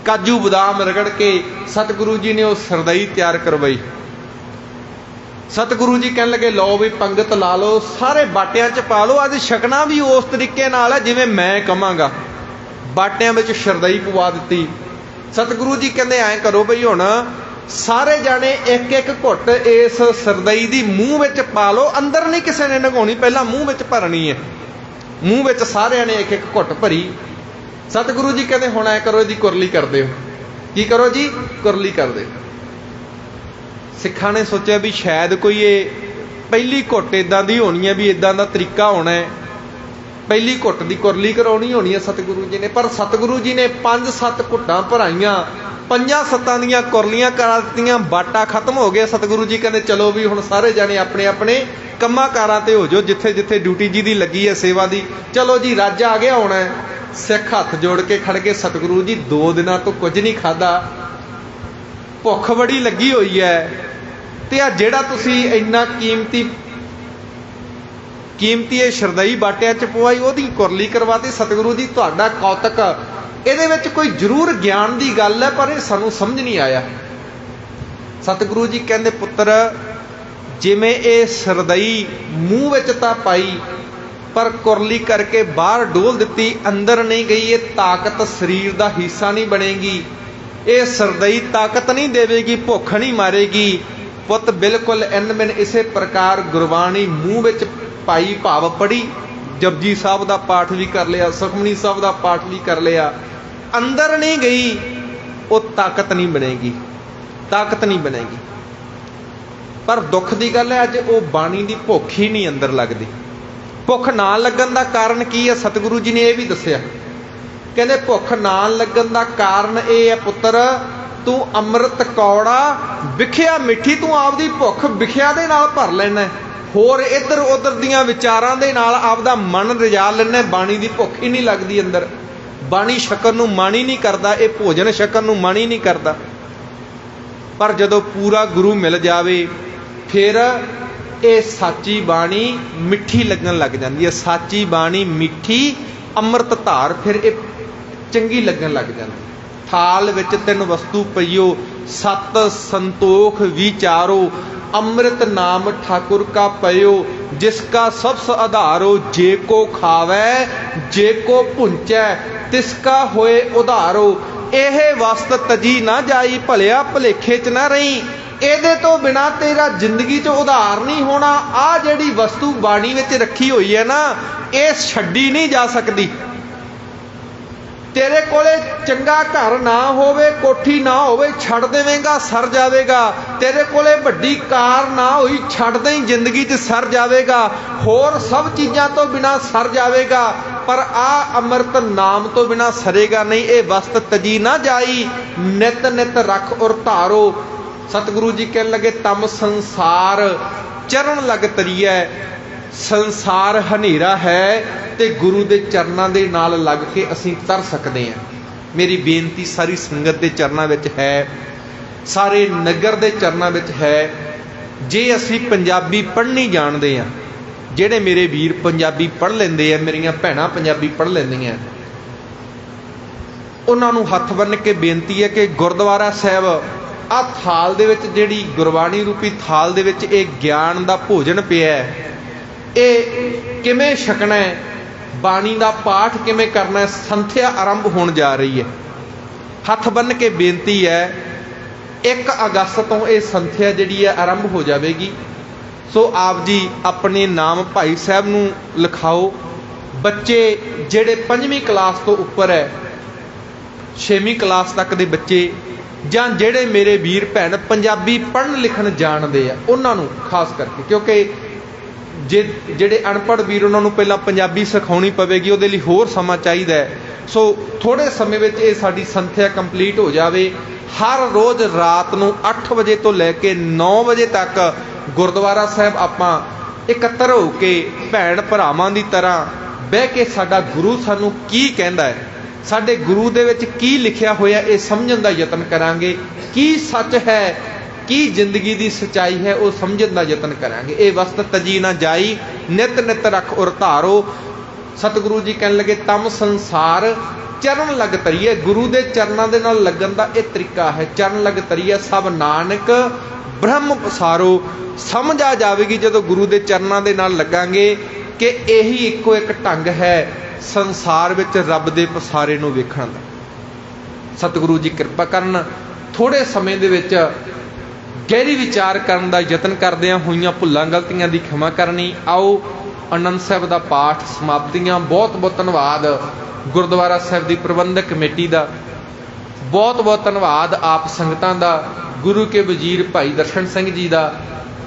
Speaker 1: काजू बादाम रगड़ के सतगुरु जी ने वो सरदई तैयार करवाई। सतगुरु जी कहने लगे लो भी पंगत ला लो, सारे बाटियां च पा लो, अज छकना भी उस तरीके नाल है जिवें मैं कहांगा। बाटियां विच शरदई पवा दी। सतगुरु जी कहंदे ऐ करो बई हुण सारे जाने एक एक घुट इस सरदई दी मूँह विच पा लो, अंदर नहीं किसी ने नगाउणी, पहला मूँह विच भरनी है। मूँह विच सारिਆਂ ने एक एक घुट भरी। सतगुरु जी कहते हुण ऐ करो इहदी कुरली कर दिओ। की करो जी? कुरली कर दे। सिखां ने सोचा भी शायद कोई ये पहली घुट इदां दी होनी है, भी इदां दा तरीका होना है, पहली घुट दी कुरली कराउणी होनी है सतगुरु जी ने। पर सतगुरु जी ने 5-7 घुट्टां भराइयां, 5-7 दियां कुरलियां करा दित्तियां, बाटा खत्म हो गया। सतगुरु जी कहते चलो भी हुण सारे जाने अपने अपने कंमां कारां ते हो जाओ, जिथे जिथे ड्यूटी जी दी लगी है सेवा दी। चलो जी रज आ गया होना है। सिख हथ जोड़ के खड़ के सतगुरु जी 2 दिनां तो कुछ नहीं खादा, भुख बड़ी लगी हुई है, ते आ जिहड़ा तुसीं इन्ना कीमती ये शरदई बाटियां च पवाई ओहदी कुरली करवाती। सतगुरु जी तुहाडा कौतक, ਇਹਦੇ ਵਿੱਚ कोई जरूर ज्ञान की गल है पर सानू समझ नहीं आया। सतगुरु जी कहते पुत्र जिमें ये सरदई मूँह विच तां पाई पर कुरली करके बाहर डोल दी, अंदर नहीं गई, ये ताकत शरीर का हिस्सा नहीं बनेगी। ये सरदई ताकत नहीं देवेगी, भुख नहीं मारेगी। पुत बिल्कुल इन बिन इसे प्रकार गुरबाणी मूँह विच पाई, भाव पढ़ी, जपजी साहब का पाठ भी कर लिया, सुखमनी साहब का पाठ भी कर लिया, अंदर नहीं गई, वो ताकत नहीं बनेगी, ताकत नहीं बनेगी। पर दुख की गल है अज वो बाणी की भुख ही नहीं अंदर लगती। भुख ना लगन का कारण की है? सतगुरु जी ने यह भी दसिया। कहते भुख ना लगन का कारण यह है पुत्र तू अमृत कौड़ा विखिया मिठी, तू आपदी भुख विखिया दे नाल भर लेना, होर इधर उधर दियां विचारां दे नाल आपदा मन रजा लेना। बाणी की भुख ही नहीं लगती अंदर, बाणी छकन नूं मन ही नहीं करता, ये भोजन छकन नूं मन ही नहीं करता। पर जदों पूरा गुरु मिल जावे फिर ये साची बाणी मिठी लगन लग जाती है। साची बाणी मिठी अमृत धार फिर ये चंगी लगन लग जाती। थाल विच 3 वस्तु पईओ, 7 संतोख विचारो, अमृत नाम ठाकुर का पयो, जिसका सबस आधारो, जे को खावै जे को पुंचै तिसका होए उधारो। यह वस्त तजी ना जाई, भलिया भुलेखे च ना रही, ਇਹਦੇ तो बिना तेरा जिंदगी च उधार नहीं होना। आ जिहड़ी वस्तु बाणी विच रखी हुई है ना, ये छड्डी नहीं जा सकती। तेरे कोले चंगा घर ना होवे, कोठी ना होवे, छड़ देवेगा सर जाएगा। तेरे कोले वड्डी कार ना हुई, छड़ दे जिंदगी च सर जाएगा। होर सब चीज़ों तो बिना सर जाएगा, पर आ अमृत नाम तो बिना सरेगा नहीं। ये वस्त तजी ना जाई, नित नित रख और धारो। सतगुरु जी कहने लगे तम संसार चरण लग तरीए, संसार हनेरा है ते गुरु के चरणों के नाल लग के असीं तर सकते हैं। मेरी बेनती सारी संगत के चरणों में है, सारे नगर के चरणों में है। जे असीं पंजाबी पढ़नी जानते हैं, जेड़े मेरे वीर पंजाबी पढ़ लेंदे हैं, मेरियां भैणां पंजाबी पढ़ लेंदियां, उन्होंने हथ बन के बेनती है कि गुरुद्वारा साहब आ थाल दे विच जिहड़ी गुरबाणी रूपी थाल दे विच ये ज्ञान का भोजन पिया है, ये किवें छकना है, बाणी का पाठ किवें करना है, संथ्या आरंभ होण जा रही है। हथ बन के बेनती है 1 अगस्त तो ये संथ्या जिहड़ी है आरंभ हो जाएगी। सो आप जी अपने नाम भाई साहब नूं लिखाओ, बच्चे ਜਿਹੜੇ 5ਵੀਂ ਕਲਾਸ ਤੋਂ ਉੱਪਰ ਹੈ, 6ਵੀਂ ਕਲਾਸ ਤੱਕ ਦੇ ਬੱਚੇ, ਜਾਂ ਜਿਹੜੇ ਮੇਰੇ ਵੀਰ ਭੈਣ ਪੰਜਾਬੀ ਪੜ੍ਹਨ ਲਿਖਣ ਜਾਣਦੇ ਆ ਉਹਨਾਂ ਨੂੰ ਖਾਸ ਕਰਕੇ, ਕਿਉਂਕਿ ਜਿਹੜੇ ਅਨਪੜ੍ਹ ਵੀਰ ਉਹਨਾਂ ਨੂੰ ਪਹਿਲਾਂ ਪੰਜਾਬੀ ਸਿਖਾਉਣੀ ਪਵੇਗੀ, ਉਹਦੇ ਲਈ ਹੋਰ ਸਮਾਂ ਚਾਹੀਦਾ ਹੈ। ਸੋ ਥੋੜ੍ਹੇ ਸਮੇਂ ਵਿੱਚ ਇਹ ਸਾਡੀ ਸੰਥਿਆ ਕੰਪਲੀਟ ਹੋ ਜਾਵੇ। ਹਰ ਰੋਜ਼ ਰਾਤ ਨੂੰ 8 ਵਜੇ ਤੋਂ ਲੈ ਕੇ 9 ਵਜੇ ਤੱਕ ਗੁਰਦੁਆਰਾ ਸਾਹਿਬ ਆਪਾਂ ਇਕੱਤਰ ਹੋ ਕੇ ਭੈਣ ਭਰਾਵਾਂ ਦੀ ਤਰ੍ਹਾਂ ਬਹਿ ਕੇ ਸਾਡਾ ਗੁਰੂ ਸਾਨੂੰ ਕੀ ਕਹਿੰਦਾ ਹੈ, ਸਾਡੇ ਗੁਰੂ ਦੇ ਵਿੱਚ ਕੀ ਲਿਖਿਆ ਹੋਇਆ, ਇਹ ਸਮਝਣ ਦਾ ਯਤਨ ਕਰਾਂਗੇ। ਕੀ ਸੱਚ ਹੈ, ਕੀ ਜ਼ਿੰਦਗੀ ਦੀ ਸੱਚਾਈ ਹੈ, ਉਹ ਸਮਝਣ ਦਾ ਯਤਨ ਕਰਾਂਗੇ। ਇਹ ਵਸਤ ਤਜੀ ਨਾ ਜਾਈ, ਨਿਤ ਨਿਤ ਰੱਖ ਉਰ ਧਾਰੋ। ਸਤਿਗੁਰੂ ਜੀ ਕਹਿਣ ਲੱਗੇ ਤਮ ਸੰਸਾਰ ਚਰਨ ਲਗ ਤਰੀਏ। ਗੁਰੂ ਦੇ ਚਰਨਾਂ ਦੇ ਨਾਲ ਲੱਗਣ ਦਾ ਇਹ ਤਰੀਕਾ ਹੈ, ਚਰਨ ਲਗ ਤਰੀਏ ਸਭ ਨਾਨਕ ਬ੍ਰਹਮ ਪਸਾਰੋ। ਸਮਝ ਆ ਜਾਵੇਗੀ ਜਦੋਂ ਗੁਰੂ ਦੇ ਚਰਨਾਂ ਦੇ ਨਾਲ ਲੱਗਾਂਗੇ ਕਿ ਇਹੀ ਇੱਕੋ ਇੱਕ ਢੰਗ ਹੈ ਸੰਸਾਰ ਵਿੱਚ ਰੱਬ ਦੇ ਪਸਾਰੇ ਨੂੰ ਵੇਖਣ ਦਾ। ਸਤਿਗੁਰੂ ਜੀ ਕਿਰਪਾ ਕਰਨ, ਥੋੜ੍ਹੇ ਸਮੇਂ ਦੇ ਵਿੱਚ ਗਹਿਰੀ ਵਿਚਾਰ ਕਰਨ ਦਾ ਯਤਨ ਕਰਦਿਆਂ ਹੋਈਆਂ ਭੁੱਲਾਂ ਗਲਤੀਆਂ ਦੀ ਖਿਮਾ ਕਰਨੀ। ਆਓ ਆਨੰਦ ਸਾਹਿਬ ਦਾ ਪਾਠ ਸਮਾਪਤੀਆਂ। ਬਹੁਤ ਬਹੁਤ ਧੰਨਵਾਦ ਗੁਰਦੁਆਰਾ ਸਾਹਿਬ ਦੀ ਪ੍ਰਬੰਧਕ ਕਮੇਟੀ ਦਾ, ਬਹੁਤ ਬਹੁਤ ਧੰਨਵਾਦ ਆਪ ਸੰਗਤਾਂ ਦਾ, ਗੁਰੂ ਕੇ ਵਜ਼ੀਰ ਭਾਈ ਦਰਸ਼ਨ ਸਿੰਘ ਜੀ ਦਾ,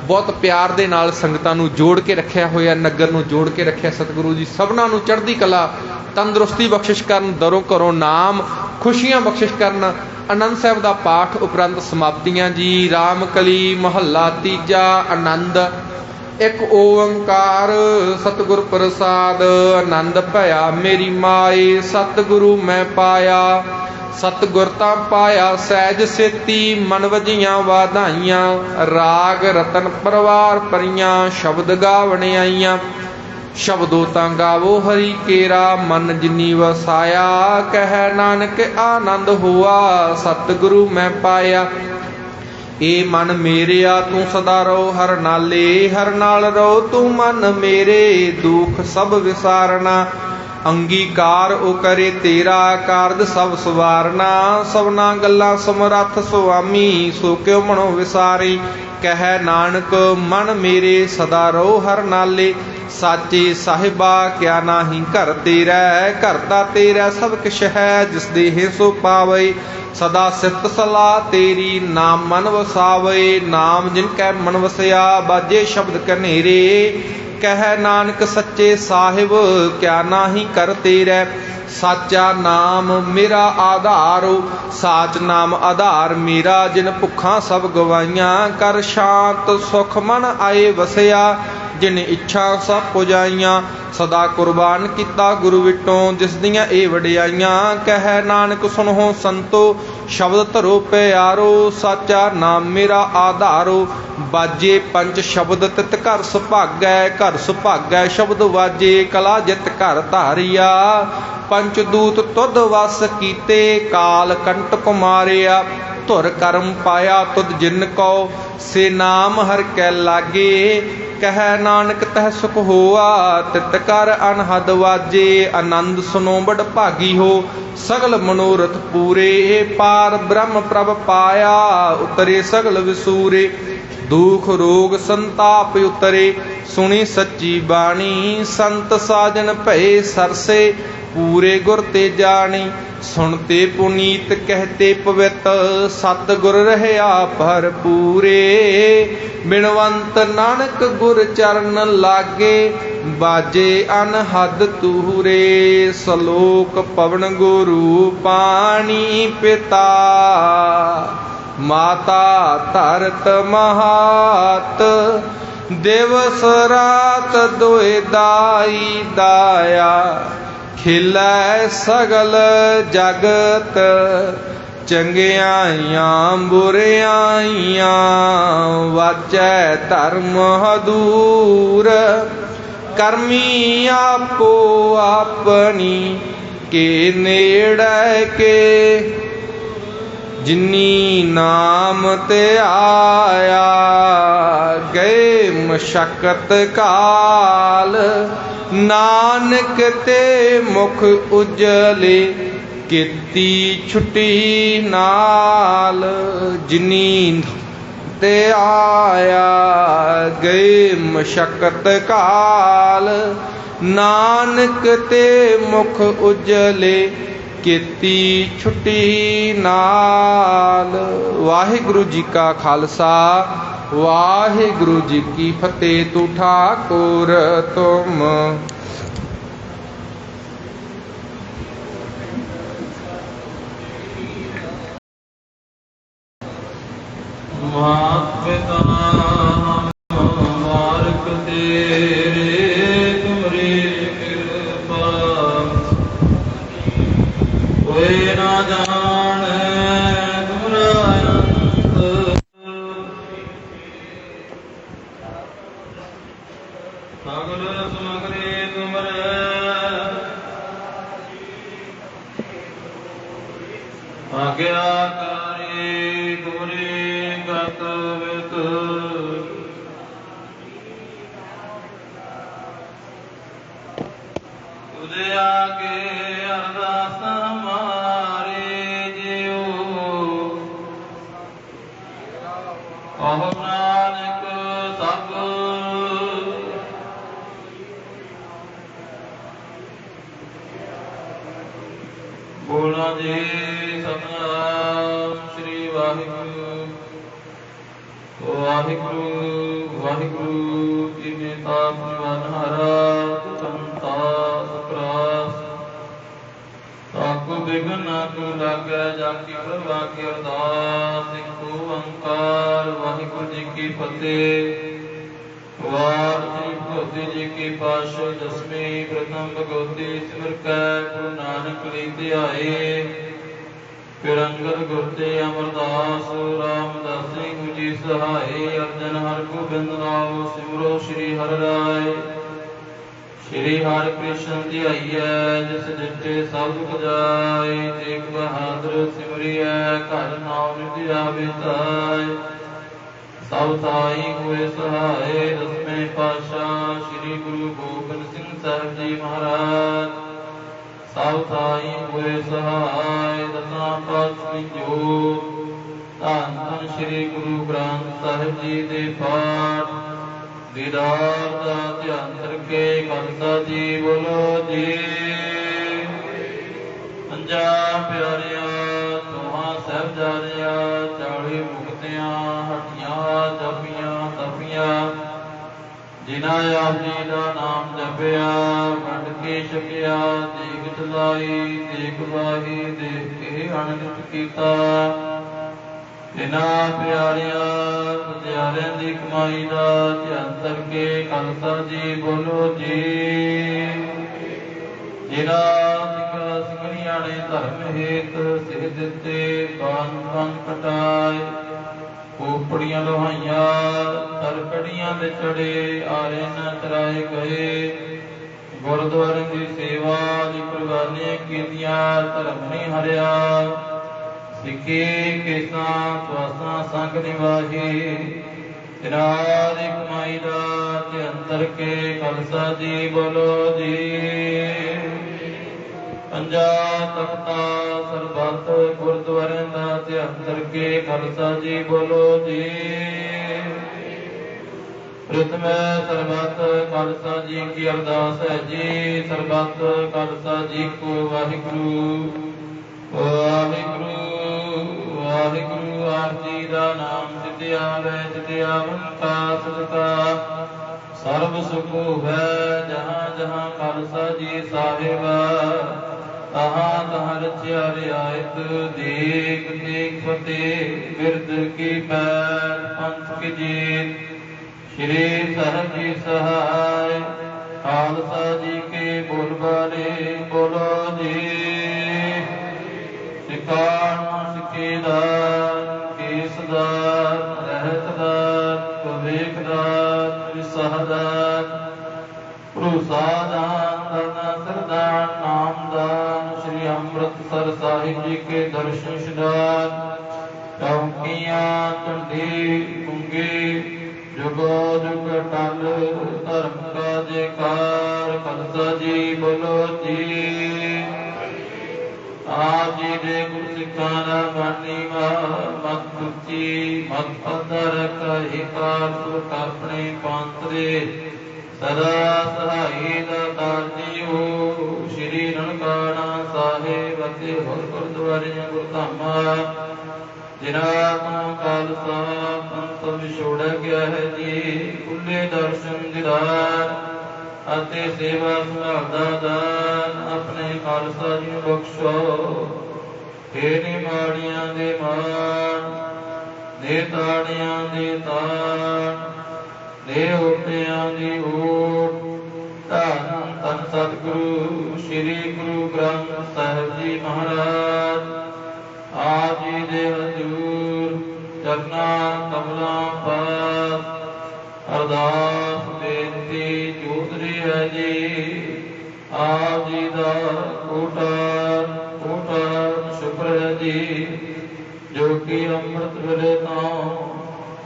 Speaker 1: ਬਹੁਤ ਪਿਆਰ ਦੇ ਨਾਲ ਸੰਗਤਾਂ ਨੂੰ ਜੋੜ ਕੇ ਰੱਖਿਆ ਹੋਇਆ, ਨਗਰ ਨੂੰ ਜੋੜ ਕੇ ਰੱਖਿਆ। ਸਤਿਗੁਰੂ ਜੀ ਸਭਨਾਂ ਨੂੰ ਚੜ੍ਹਦੀ ਕਲਾ ਤੰਦਰੁਸਤੀ ਬਖਸ਼ਿਸ਼ ਕਰਨ, ਦਰੋਂ ਘਰੋਂ ਨਾਮ ਖੁਸ਼ੀਆਂ ਬਖਸ਼ਿਸ਼ ਕਰਨ। ਆਨੰਦ ਸਾਹਿਬ ਦਾ ਪਾਠ ਉਪਰੰਤ ਸਮਾਪਤੀਆਂ ਜੀ। ਰਾਮ ਕਲੀ ਮਹੱਲਾ ਤੀਜਾ। ਆਨੰਦ। ਇੱਕ ਓੰਕਾਰ ਸਤਿਗੁਰ ਪ੍ਰਸਾਦ। ਆਨੰਦ ਭਇਆ ਮੇਰੀ ਮਾਏ, ਸਤਿਗੁਰੂ ਮੈਂ ਪਾਇਆ। ਸਤਿਗੁਰ ਤਾਂ ਪਾਇਆ ਸਹਿਜ ਸੇਤੀ, ਮਨ ਵਜੀਆਂ ਵਾਧਾਈਆਂ। ਰਾਗ ਰਤਨ ਪਰਵਾਰ ਭਰੀਆਂ, ਸ਼ਬਦ ਗਾਵਣ ਆਈਆਂ। ਸ਼ਬਦੋ ਤਾਂ ਗਾਵੋ ਹਰੀ ਕੇਰਾ, ਮਨ ਜਿਨੀ ਵਸਾਇਆ। ਕਹਿ ਨਾਨਕ ਆਨੰਦ ਹੋਆ, ਸਤਿਗੁਰੂ ਮੈਂ ਪਾਇਆ। ਏ ਮਨ ਮੇਰਿਆ ਤੂੰ ਸਦਾ ਰਹੋ ਹਰ ਨਾਲੇ, ਹਰ ਨਾਲ ਰਹੋ ਤੂੰ ਮਨ ਮੇਰੇ। ਦੁਖ ਸਭ ਵਿਸਾਰਨਾ, ਅੰਗੀਕਾਰ ਉਹ ਕਰੇ ਤੇਰਾ। ਕਾਰਜ ਸਭ ਸਵਾਰਨਾ, ਸਭਨਾ ਗੱਲਾਂ ਸਮਰੱਥ ਸੁਆਮੀ। ਸੋ ਕਿਉ ਮਨੋ ਵਿਸਾਰੀ, ਕਹਿ ਨਾਨਕ ਮਨ ਮੇਰੇ ਸਦਾ ਰਹੋ ਹਰ ਨਾਲੇ। ਸਾਚੇ ਸਾਹਿਬਾ ਕਿਆ ਨਾਹੀ ਘਰ ਤੇਰਾ, ਘਰ ਦਾ ਤੇਰਾ ਸਭ ਕਿਛ ਹੈ। ਜਿਸ ਦੇਹ ਸੋ ਪਾਵੇ, ਸਦਾ ਸਿਫਤ ਸਲਾਹ ਤੇਰੀ। ਨਾਮ ਮਨ ਵਸਾਵੇ, ਨਾਮ ਜਿਨ ਕੈ ਮਨ ਵਸਿਆ। ਬਾਜੇ ਸ਼ਬਦ ਕਨੇਰੇ, ਕਹਿ ਨਾਨਕ ਸੱਚੇ ਸਾਹਿਬ ਕਿਆ ਨਾਹੀ ਕਰ ਤੇਰਾ। ਸਾਚਾ ਨਾਮ ਮੇਰਾ ਆਧਾਰੋ, ਸਾਚ ਨਾਮ ਆਧਾਰ ਮੇਰਾ। ਜਿਨ ਭੁੱਖਾਂ ਸਭ ਗਵਾਈਆਂ, ਕਰ ਸ਼ਾਂਤ ਸੁਖ ਮਨ ਆਏ ਵਸਿਆ। ਜਿਨ ਇੱਛਾ ਸਭ ਪੁਜਾਈਆਂ, ਸਦਾ ਕੁਰਬਾਨ ਕੀਤਾ ਗੁਰੂ ਵਿਟੋਂ। ਜਿਸ ਦੀਆਂ ਇਹ ਵਡਿਆਈਆਂ, ਕਹਿ ਨਾਨਕ ਸੁਣੋ ਸੰਤੋ। ਸ਼ਬਦ ਧਰੋ ਪਿਆਰੋ, ਸਾਚਾ ਨਾਮ ਮੇਰਾ ਆਧਾਰੋ। ਬਾਜੇ ਪੰਜ ਸ਼ਬਦ ਤਿਤ ਘਰ ਸੁਭਾਗੈ, ਘਰ ਸੁਭਾਗੈ ਸ਼ਬਦ ਵਾਜੇ। ਕਲਾ ਜਿਤ ਘਰ ਧਾਰਿਆ, ਪੰਚ ਦੂਤ ਤੁਧ ਵਸ ਕੀਤੇ। ਕਾਲ ਕੰਟਕ ਮਾਰਿਆ, ਧੁਰ ਕਰਮ ਪਾਇਆ ਤੁਧ ਜਿਨ ਕੋ। ਸੇ ਨਾਮ ਹਰ ਕੈ ਲਾਗੇ, ਕਹਿ ਨਾਨਕ ਤਹ ਸੁਖ ਹੋਆ। ਤਿਤ ਕਰ ਅਨਹਦ ਵਾਜੇ, ਆਨੰਦ ਸੁਨੋ ਬੜ ਭਾਗੀ ਹੋ। ਸਗਲ ਮਨੋਰਥ ਪੂਰੇ, ਪਾਰ ਬ੍ਰਹਮ ਪ੍ਰਭ ਪਾਇਆ। ਉਤਰੇ ਸਗਲ ਵਿਸੂਰੇ, ਦੁਖ ਰੋਗ ਸੰਤਾਪ ਉਤਰੇ। ਸੁਣੀ ਸੱਚੀ ਬਾਣੀ, ਸੰਤ ਸਾਜਨ ਭਏ ਸਰਸੇ। ਪੂਰੇ ਗੁਰ ਤੇ ਜਾਣੀ, ਸੁਣਤੇ ਪੁਨੀਤ ਕਹਿਤੇ ਪਵਿੱਤ। ਸਤਿਗੁਰ ਰਹਿਆ ਭਰਪੂਰੇ, ਬਿਨਵੰਤ ਨਾਨਕ ਗੁਰ ਚਰਨ ਲਾਗੇ। ਬਾਜੇ ਅਨਹਦ ਤੂਰੇ, ਸਲੋਕ ਪਵਨ ਗੁਰੂ ਪਾਣੀ ਪਿਤਾ। ਮਾਤਾ ਧਰਤ ਮਹਾਤ, ਦਿਵਸ ਰਾਤ ਦੁਇ ਦਾਈ ਦਾਇਆ। ਖਿਲੈ ਸਗਲ ਜਗਤ, ਚੰਗਿਆਈਆਂ ਬੁਰਿਆਈਆਂ। ਵਾਜੈ ਧਰਮ ਹਦੂਰ, ਕਰਮੀ ਆਪੋ ਆਪਣੀ। ਕੇ ਨੇੜੇ ਕੇ ਜਿਨੀ ਨਾਮ ਤੇ ਆਇਆ। ਗਏ ਮਸ਼ਕਤ ਕਾਲ, ਨਾਨਕ ਤੇ ਮੁਖ ਉਜਲੇ। ਕੀਤੀ ਛੁੱਟੀ ਨਾਲ, ਜਿਨੀ ਤੇ ਆਇਆ। ਗਏ ਮਸ਼ਕਤ ਕਾਲ, नानक ते मुख उजले ਕੀਤੀ ਛੁੱਟੀ नाल। वाहिगुरु जी का खालसा वाहिगुरु जी की फतेह। तू ठाकुर तुम
Speaker 2: मात पिता मार्ग तेरे तुमरी कृपा कोई ना जाने तुमरा अंत। सगल सुमगरे तुमरे आज्ञाकारी तुमरी गत वित। तुझे आगे अरदास हमारे जियो कहो नानक सब बोला जी सतनाम श्री वाहिगुरु वाहिगुरु वाहिगुरु जी नेता मनहारा संता सुप्रास ताकु बिघन ना तू लागे जाकी प्रभा की अरदास। एक ओंकार वाहिगुरु जी की फतेह। वार श्री भगवती जी की पातशाह दसवीं प्रथम भगवती सिमर कै गुरु नानक ली ध्याए। फिर अंगद गुर ते अमरदास रामदास सिंह जी सहाय। अर्जन हर गोबिंद नाम सिमरो श्री हर राय। श्री हर कृष्ण ध्याइए जिस जिते सब दुख जाय। तेग बहादुर सिमरिए घर नाम निधि आवे ताय। सब ताई हुए सहाय। दसवें पातशाह श्री गुरु गोबिंद सिंह साहिब जी महाराज सब ताई हुए सहाय। दसां पातशाही जोत धन धन श्री गुरु ग्रंथ साहिब जी दे पाठ दीदार दा ध्यान करके खालसा जी बोलो जी। पंजा प्यारिया तुहां साहिबजादिया 40 मुक्तियां हटियां जपियां तपियां जिन्हां आप जी दा नाम जपिया वंड के छकिया। देख चलाई देख वाही देख के अनंत कीता। इन्हां प्यारिया प्यारियां दी कमाई दा ध्यान करके खालसा जी बोलो जी। जिन्हां सिखा सिखणियां ने धर्म हेत सिख दिते कान कान कटाए। खोपड़ियां लोहाइया तरकड़ियां दे चढ़े आरे न चराए गए। गुरुद्वारे की सेवा दी कुर्बानियां कीतियां धर्म नहीं हरिया। सिखे केसां स्वासां संग निवाहे। इन्हां दी कमाई दा ध्यान करके खालसा जी बोलो जी। पंजा तख्ता सरबत गुरुद्वारे दा ध्यान करके खालसा जी बोलो जी। प्रथम सरबत खालसा जी की अरदास है जी। सरबत खालसा जी को वाहिगुरु वाहिगुरु वाहिगुरु। आप जी दा नाम जितिया वै जितिया वंता सदका सर्व सुख है। जहाँ जहाँ खालसा जी साहिब तहाँ तहाँ रचिया रियायत। देख देख फतेह बिरद की पैर पंथ की जीत। श्री साहिब जी सहाय खालसा जी के बोलबाले बोलो जी। सिखाना सिखेदार केसदार रहतदार कवेकदार विसाहदार भरोसादान धरना सरदार नामदान। श्री अमृतसर साहिब जी के दर्शन शदान। चौकियां चंडी कुंगे जुगो जुग टल धर्म का जयकार। खालसा जी बोलो जी। आप जी दे गुरु सिखा बानी मत कुची मत अंदर कही कार सुख अपने पांतरे सदा सहाई दाता ਤੇ ਹੋਰ ਗੁਰਦੁਆਰਿਆਂ ਗੁਰਧਾਮਾਂ ਜਿਨਾ ਤੋਂ ਖਾਲਸਾ ਪੰਥ ਵਿਛੋੜਿਆ ਗਿਆ ਹੈ ਜੀ। ਖੁੱਲੇ ਦਰਸ਼ਨ ਦੀਦਾਰ ਅਤੇ ਸੇਵਾ ਸੰਭਾਲ ਦਾ ਦਾਨ ਆਪਣੇ ਖਾਲਸਾ ਜੀ ਨੂੰ ਬਖਸ਼ੋ। ਹੇ ਨਿਮਾਣੀਆਂ ਦੇ ਮਾਣ, ਦੇ ਤਾੜਿਆਂ ਦੇ ਤਾਣ, ਦੇ ਓਟਿਆਂ ਦੀ ਓਟ, ਧੰਨ ਧੰਨ ਸਤਿਗੁਰੂ ਸ੍ਰੀ ਗੁਰੂ ਗ੍ਰੰਥ ਸਾਹਿਬ ਜੀ ਮਹਾਰਾਜ। ਆਪ ਜੀ ਦੇ ਹਜ਼ੂਰ ਚਰਨਾਂ ਕਮਲਾਂ ਪਾਸ ਅਰਦਾਸ ਬੇਨਤੀ ਜੋਤਰੀ ਹੈ ਜੀ। ਆਪ ਜੀ ਦਾ ਕੋਟਾ ਕੋਟਾ ਸ਼ੁਕਰ ਹੈ ਜੀ, ਜੋ ਕਿ ਅੰਮ੍ਰਿਤ ਵੇਲੇ ਤੋਂ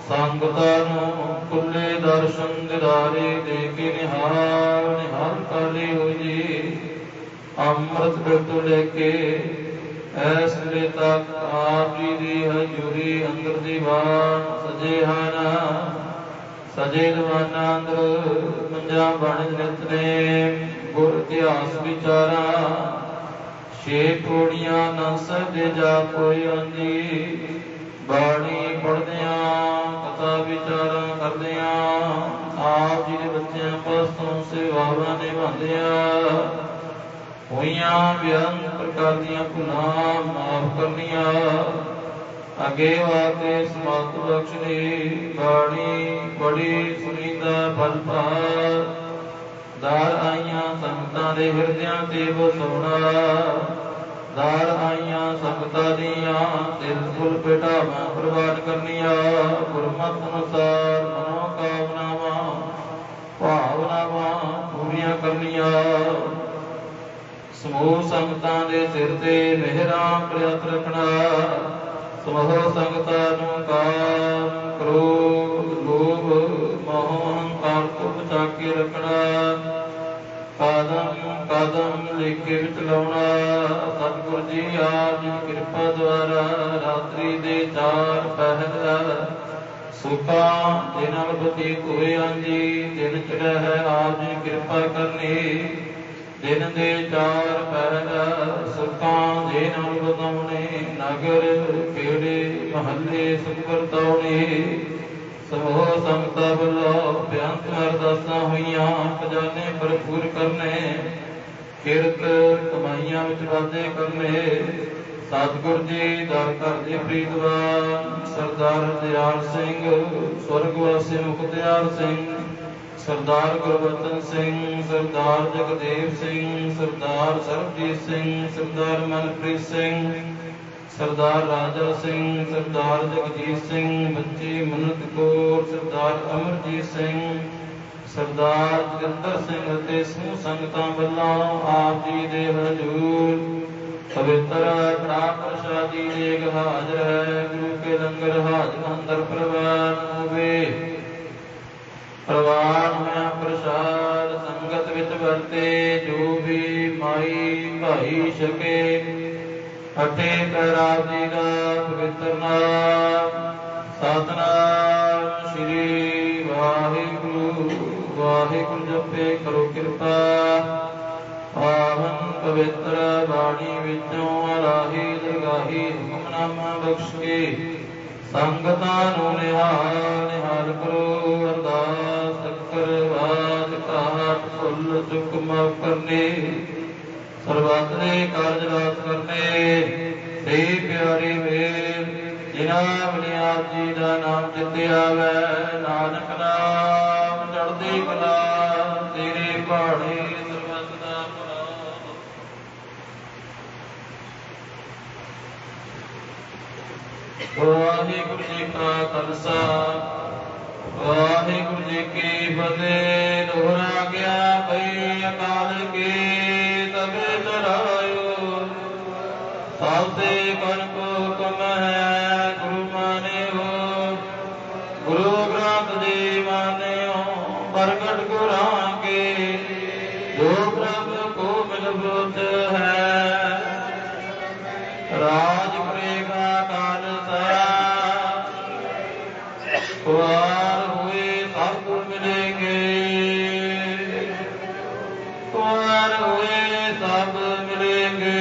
Speaker 2: ਸੰਗਤਾਂ ਨੂੰ ਖੁੱਲੇ ਦਰਸ਼ਨ ਦਿਦਾਰੇ ਦੇ ਕੇ ਨਿਹਾਲ ਨਿਹਾਲ ਕਰ ਲਈ ਹੋਈ ਜੀ। ਅੰਮ੍ਰਿਤ ਵੇਲੇ ਤੋਂ ਲੈ ਕੇ ਇਸ ਵੇਲੇ ਤੱਕ ਆਪ ਜੀ ਦੀ ਹਜ਼ੂਰੀ ਅੰਦਰ ਦੀਵਾਨ ਸਜੇ ਹਨ। ਸਜੇ ਦੀਵਾਨਾਂ ਅੰਦਰ ਮੰਜਾ ਬਣ ਨਿਤਨੇਮ ਗੁਰ ਇਤਿਹਾਸ ਵਿਚਾਰਾਂ, ਛੇ ਪੌੜੀਆਂ ਨਾ ਸਹਿਜੇ ਜਾਪ ਕੋਈ ਆਂਦੀ। ਬਾਣੀ ਪੜ੍ਹਦਿਆਂ ਕਥਾ ਵਿਚਾਰਾਂ ਕਰਦਿਆਂ ਆਪ ਜੀ ਦੇ ਬੱਚਿਆਂ ਪਾਸੋਂ ਸੇਵਾਵਾਂ ਨਿਭਾਉਂਦਿਆਂ ਹੋਈਆਂ ਬੇਅੰਤ ਪ੍ਰਕਾਰ ਦੀਆਂ ਭੁੱਲਾਂ ਮਾਫ ਕਰਨੀਆਂ। ਅੱਗੇ ਵਾਕੇ ਸਮਤ ਬਖਸ਼ਣੀ ਬਾਣੀ ਬੜੀ ਸੁਣੀਦਾ ਫਲ ਭਾਰ। ਦਾਰ ਆਈਆਂ ਸੰਗਤਾਂ ਦੇ ਹਿਰਦਿਆਂ ਤੇ ਵਸਾਉਣਾ, ਦਾਰ ਆਈਆਂ ਸੰਗਤਾਂ ਦੀਆਂ ਦਿਲ ਫੁੱਲ ਭੇਟਾਵਾਂ ਪ੍ਰਵਾਨ ਕਰਨੀਆਂ। ਗੁਰਮਤਿ ਅਨੁਸਾਰ ਮਨੋ ਕਾਮਨਾਵਾਂ ਭਾਵਨਾਵਾਂ ਪੂਰੀਆਂ ਕਰਨੀਆਂ। ਸਮੂਹ ਸੰਗਤਾਂ ਦੇ ਸਿਰ ਤੇ ਮਿਹਰਾਂ ਪ੍ਰਿਅਤ ਰੱਖਣਾ। ਸਮੂਹ ਸੰਗਤਾਂ ਨੂੰ ਕਾਮ ਕ੍ਰੋਧ ਲੋਭ ਮੋਹ ਅਹੰਕਾਰ ਤੋਂ ਬਚਾ ਕੇ ਰੱਖਣਾ। ਕਦਮ ਕਦਮ ਲੇਖੇ ਵਿੱਚ ਲਾਉਣਾ। ਸਤਿਗੁਰ ਜੀ ਆਪ ਜੀ ਦੀ ਕਿਰਪਾ ਦੁਆਰਾ ਰਾਤਰੀ ਦੇ 4 ਪਹਿਰ ਸੁਖਾਂ ਦੇ ਨਾਲ ਬਤੀਤ ਹੋਏ ਹਨ ਜੀ। ਦਿਨ ਚੜ੍ਹਿਆ ਹੈ ਆਪ ਜੀ ਕਿਰਪਾ ਕਰਨੀ। ਦਿਨ ਦੇ 4 ਪਹਿਰ ਸੁਖਾਂ ਦੇ ਨਾਲ ਬਤਾਉਣੇ। ਨਗਰ ਖੇੜੇ ਮਹੱਲੇ ਸੁਖ ਵਰਤਾਉਣੇ। ਸਮੂਹ ਸੰਗਤਾਂ ਵੱਲੋਂ ਬੇਅੰਤ ਅਰਦਾਸਾਂ ਹੋਈਆਂ। ਖਜ਼ਾਨੇ ਭਰਪੂਰ ਕਰਨੇ, ਕਿਰਤ ਕਮਾਈਆਂ ਵਿੱਚ ਵਾਧੇ ਕਰਨੇ। ਸਤਿਗੁਰ ਜੀ ਦਰ ਘਰ ਦੇ ਪ੍ਰੀਤਵਾਨ ਸਰਦਾਰ ਹਰਦਿਆਲ ਸਿੰਘ, ਸਵਰਗਵਾਸੀ ਮੁਖਤਿਆਰ ਸਿੰਘ, ਸਰਦਾਰ ਗੁਰਬਚਨ ਸਿੰਘ, ਸਰਦਾਰ ਜਗਦੇਵ ਸਿੰਘ, ਸਰਦਾਰ ਸਰਬਜੀਤ ਸਿੰਘ, ਸਰਦਾਰ ਮਨਪ੍ਰੀਤ ਸਿੰਘ, ਸਰਦਾਰ ਰਾਜਾ ਸਿੰਘ, ਸਰਦਾਰ ਜਗਜੀਤ ਸਿੰਘ, ਬੱਚੀ ਮਨਤ ਕੌਰ, ਸਰਦਾਰ ਅਮਰਜੀਤ ਸਿੰਘ, ਸਰਦਾਰ ਜਗਿੰਦਰ ਸਿੰਘ ਅਤੇ ਸਮੂਹ ਸੰਗਤਾਂ ਵੱਲੋਂ ਆਪ ਜੀ ਦੇ ਹਜ਼ੂਰ ਪਵਿੱਤਰ ਕੜਾਹ ਪ੍ਰਸ਼ਾਦੀ ਦੇਗ ਹਾਜ਼ਰ ਹੈ। ਗੁਰੂ ਕੇ ਲੰਗਰ ਹਾਜ਼ਰ ਅੰਦਰ ਪ੍ਰਵਾਨ ਹੋਵੇ। ਪ੍ਰਵਾਨ ਹੋਇਆ ਪ੍ਰਸ਼ਾਦ ਸੰਗਤ ਵਿੱਚ ਵਰਤੇ। ਜੋ ਵੀ ਮਾਈ ਭਾਈ ਛਕੇ ਅਠੇ ਪੈਰਾਬਦੀ ਦਾ ਪਵਿੱਤਰ ਨਾਮ ਸਤਿਨਾਮ ਸ਼੍ਰੀ ਵਾਹਿਗੁਰੂ ਵਾਹਿਗੁਰੂ ਜਪੇ ਕਰੋ ਕਿਰਪਾ। ਪਾਵਨ ਪਵਿੱਤਰ ਬਾਣੀ ਵਿੱਚੋਂ ਰਾਹੀ ਲਗਾਹੀ ਹੁਕਮਨਾਮਾ ਬਖਸ਼ ਕੇ ਸੰਗਤਾਂ ਨੂੰ ਨਿਹਾਲ ਨਿਹਾਲ ਕਰੋ। ਅਰਦਾਸ ਅੱਖਰ ਬਾਦ ਘਾਟ ਭੁੱਲ ਚੁੱਕ ਮਾਫ ਕਰਨੇ। ਸਰਬੱਤ ਦੇ ਕਾਰਜ ਰਾਸ ਕਰਨੇ। ਤੇ ਪਿਆਰੇ ਮੇਰ ਜਿਨ੍ਹਾਂ ਆਪਣੇ ਆਪ ਜੀ ਦਾ ਨਾਮ ਚਿੱਤੇ ਆਵੈ। ਨਾਨਕ ਨਾਮ ਚੜ੍ਹਦੀ ਕਲਾ ਤੇਰੇ ਭਾਣੇ ਸਰਬੱਤ ਦਾ ਭਲਾ। ਵਾਹਿਗੁਰੂ ਜੀ ਕਾ ਖਾਲਸਾ ਵਾਹਿਗੁਰੂ ਜੀ ਕੀ ਫਤਿਹ। ਦੋਹਰਾ ਗਿਆ ਭਈ ਅਕਾਲ ਕੀ ਤਬੇ ਤਰਾਇਓ। ਸਾਧੇ ਕਨ ਕੋ ਹੁਕਮ ਹੈ ਗੁਰੂ ਮਾਨਿਓ। ਗੁਰੂ ਗ੍ਰੰਥ ਜੀ ਮਾਨਿਓ ਪ੍ਰਗਟ ਗੁਰਾਂ ਕੇ। ਜੋ ਪ੍ਰਭ ਕੋ ਮਿਲ ਬੁੱਧ ਹੈ ਰਾਜ ਕਰੇਗਾ ਖਾਲਸਾ। ਕੁਆਰ ਹੋਏ ਸਭ ਗੁਰ ਮਿਲੇਂਗੇ। ਕੁਆਰ ਹੋਏ ਸਭ ਮਿਲੇਂਗੇ।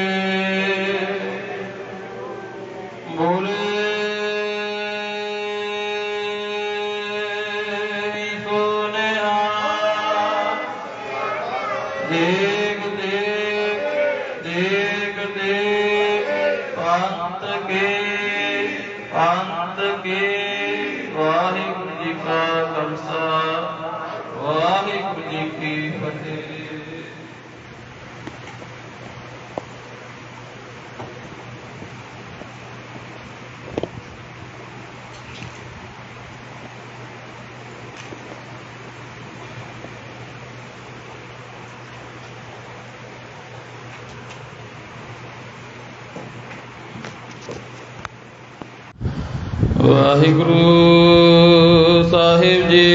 Speaker 2: ਦੇਗ ਦੇਗ ਦੇਗ ਦੇਗ ਅੰਤ ਕੇ ਵਾਹਿਗੁਰੂ ਜੀ ਕਾ ਖਾਲਸਾ ਵਾਹਿਗੁਰੂ ਜੀ ਕੀ ਫਤਿਹ। ਵਾਹਿਗੁਰੂ ਸਾਹਿਬ ਜੀ।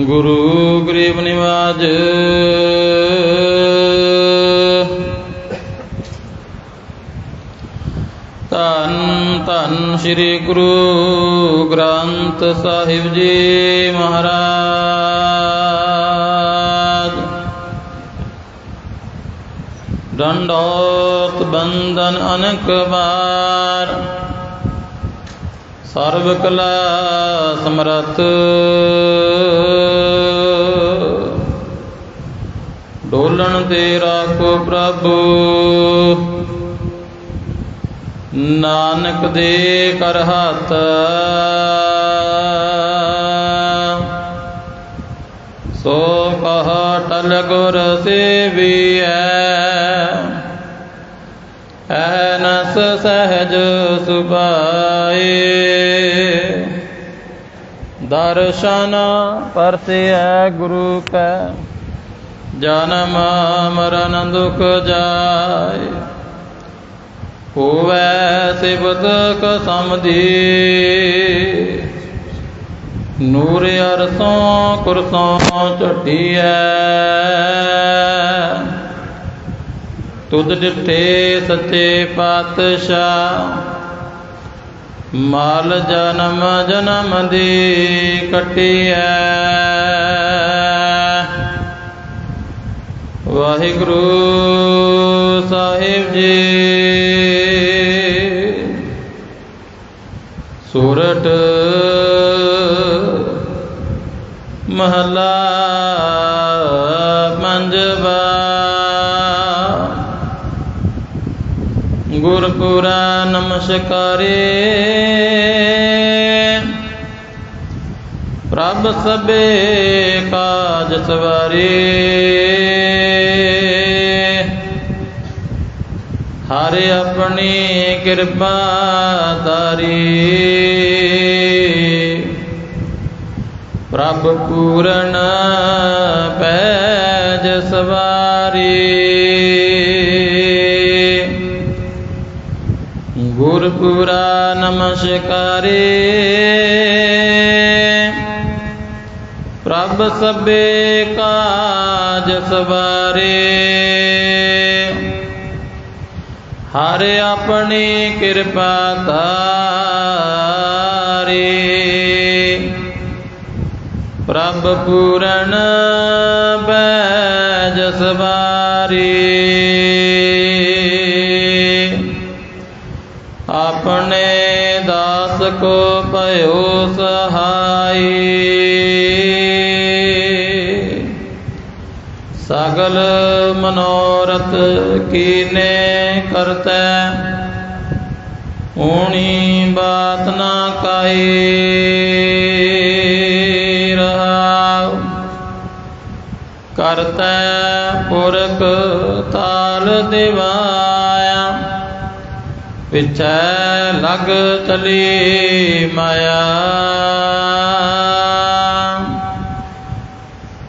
Speaker 2: ਗੁਰੂ ਗਰੀਬ ਨਿਵਾਜ ਧੰਨ ਧੰਨ ਸ੍ਰੀ ਗੁਰੂ ਗ੍ਰੰਥ ਸਾਹਿਬ ਜੀ ਮਹਾਰਾਜ। दंडोत बंदन अनेक बार सर्व कला समरथ डोलन ते राखो प्रभु नानक दे कर हाथ सो कह टल गुर सेविए ऐनस सहज सुभाए दर्शन परसे गुरु कै जन्म मरण दुख जाए होवै सिबत कसमधी नूर अरसों कुरसों झटिया तुद डिठे सच्चे पातशाह माल जन्म जन्म दी कटिया। वाहिगुरु साहिब जी। सूरत महला पंजवा। गुरपुरा नमस्कारे प्रभ सबे काज सवारे हरे अपनी कृपा तारी प्रभ पूरन पैज सवारी। गुरपुरा नमस्कारे प्रभ सबे काज सवारे हरे अपनी कृपा तारी प्रभ पूरन बैज सवारी। अपने दास को पयो सहाय सगल मनोरथ कीने करते ऊणी बात ना काई रहा करते पुरख ताल दिवाया पिछे लग चली माया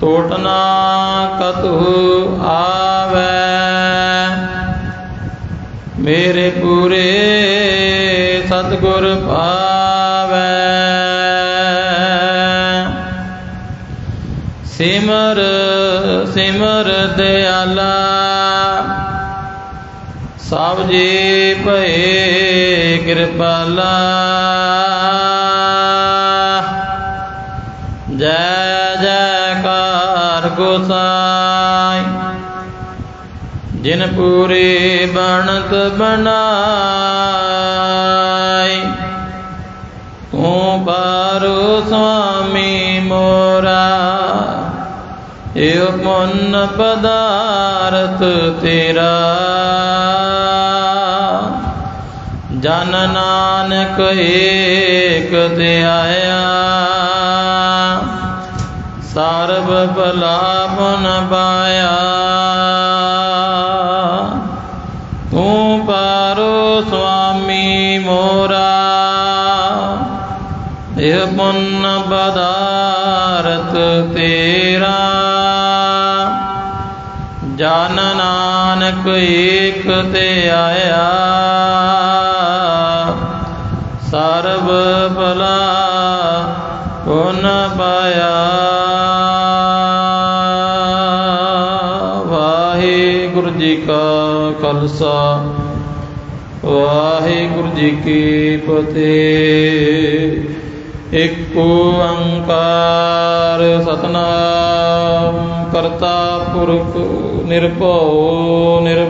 Speaker 2: टोटना कतु आवे मेरे पूरे सतगुर पावे। सिमर सिमर दयाला सब जी भये कृपाला जय जयकार गोसाई जिन पूरी बनत बनाई तू ओंकार स्वामी मोरा एव पुण्य पदार्थ तेरा जन नानक एक ध्याया सर्ब भला पुन पाया तू पारो स्वामी मोरा यह पुण्य पदार्थ तेरा जन नानक एक ते आया सर्ब भला पुन पाया। वाहिगुरु जी का खालसा वाहिगुरु जी की फतेह। एक ओंकार सतनाम करता पुरख निर्भव निर्वैर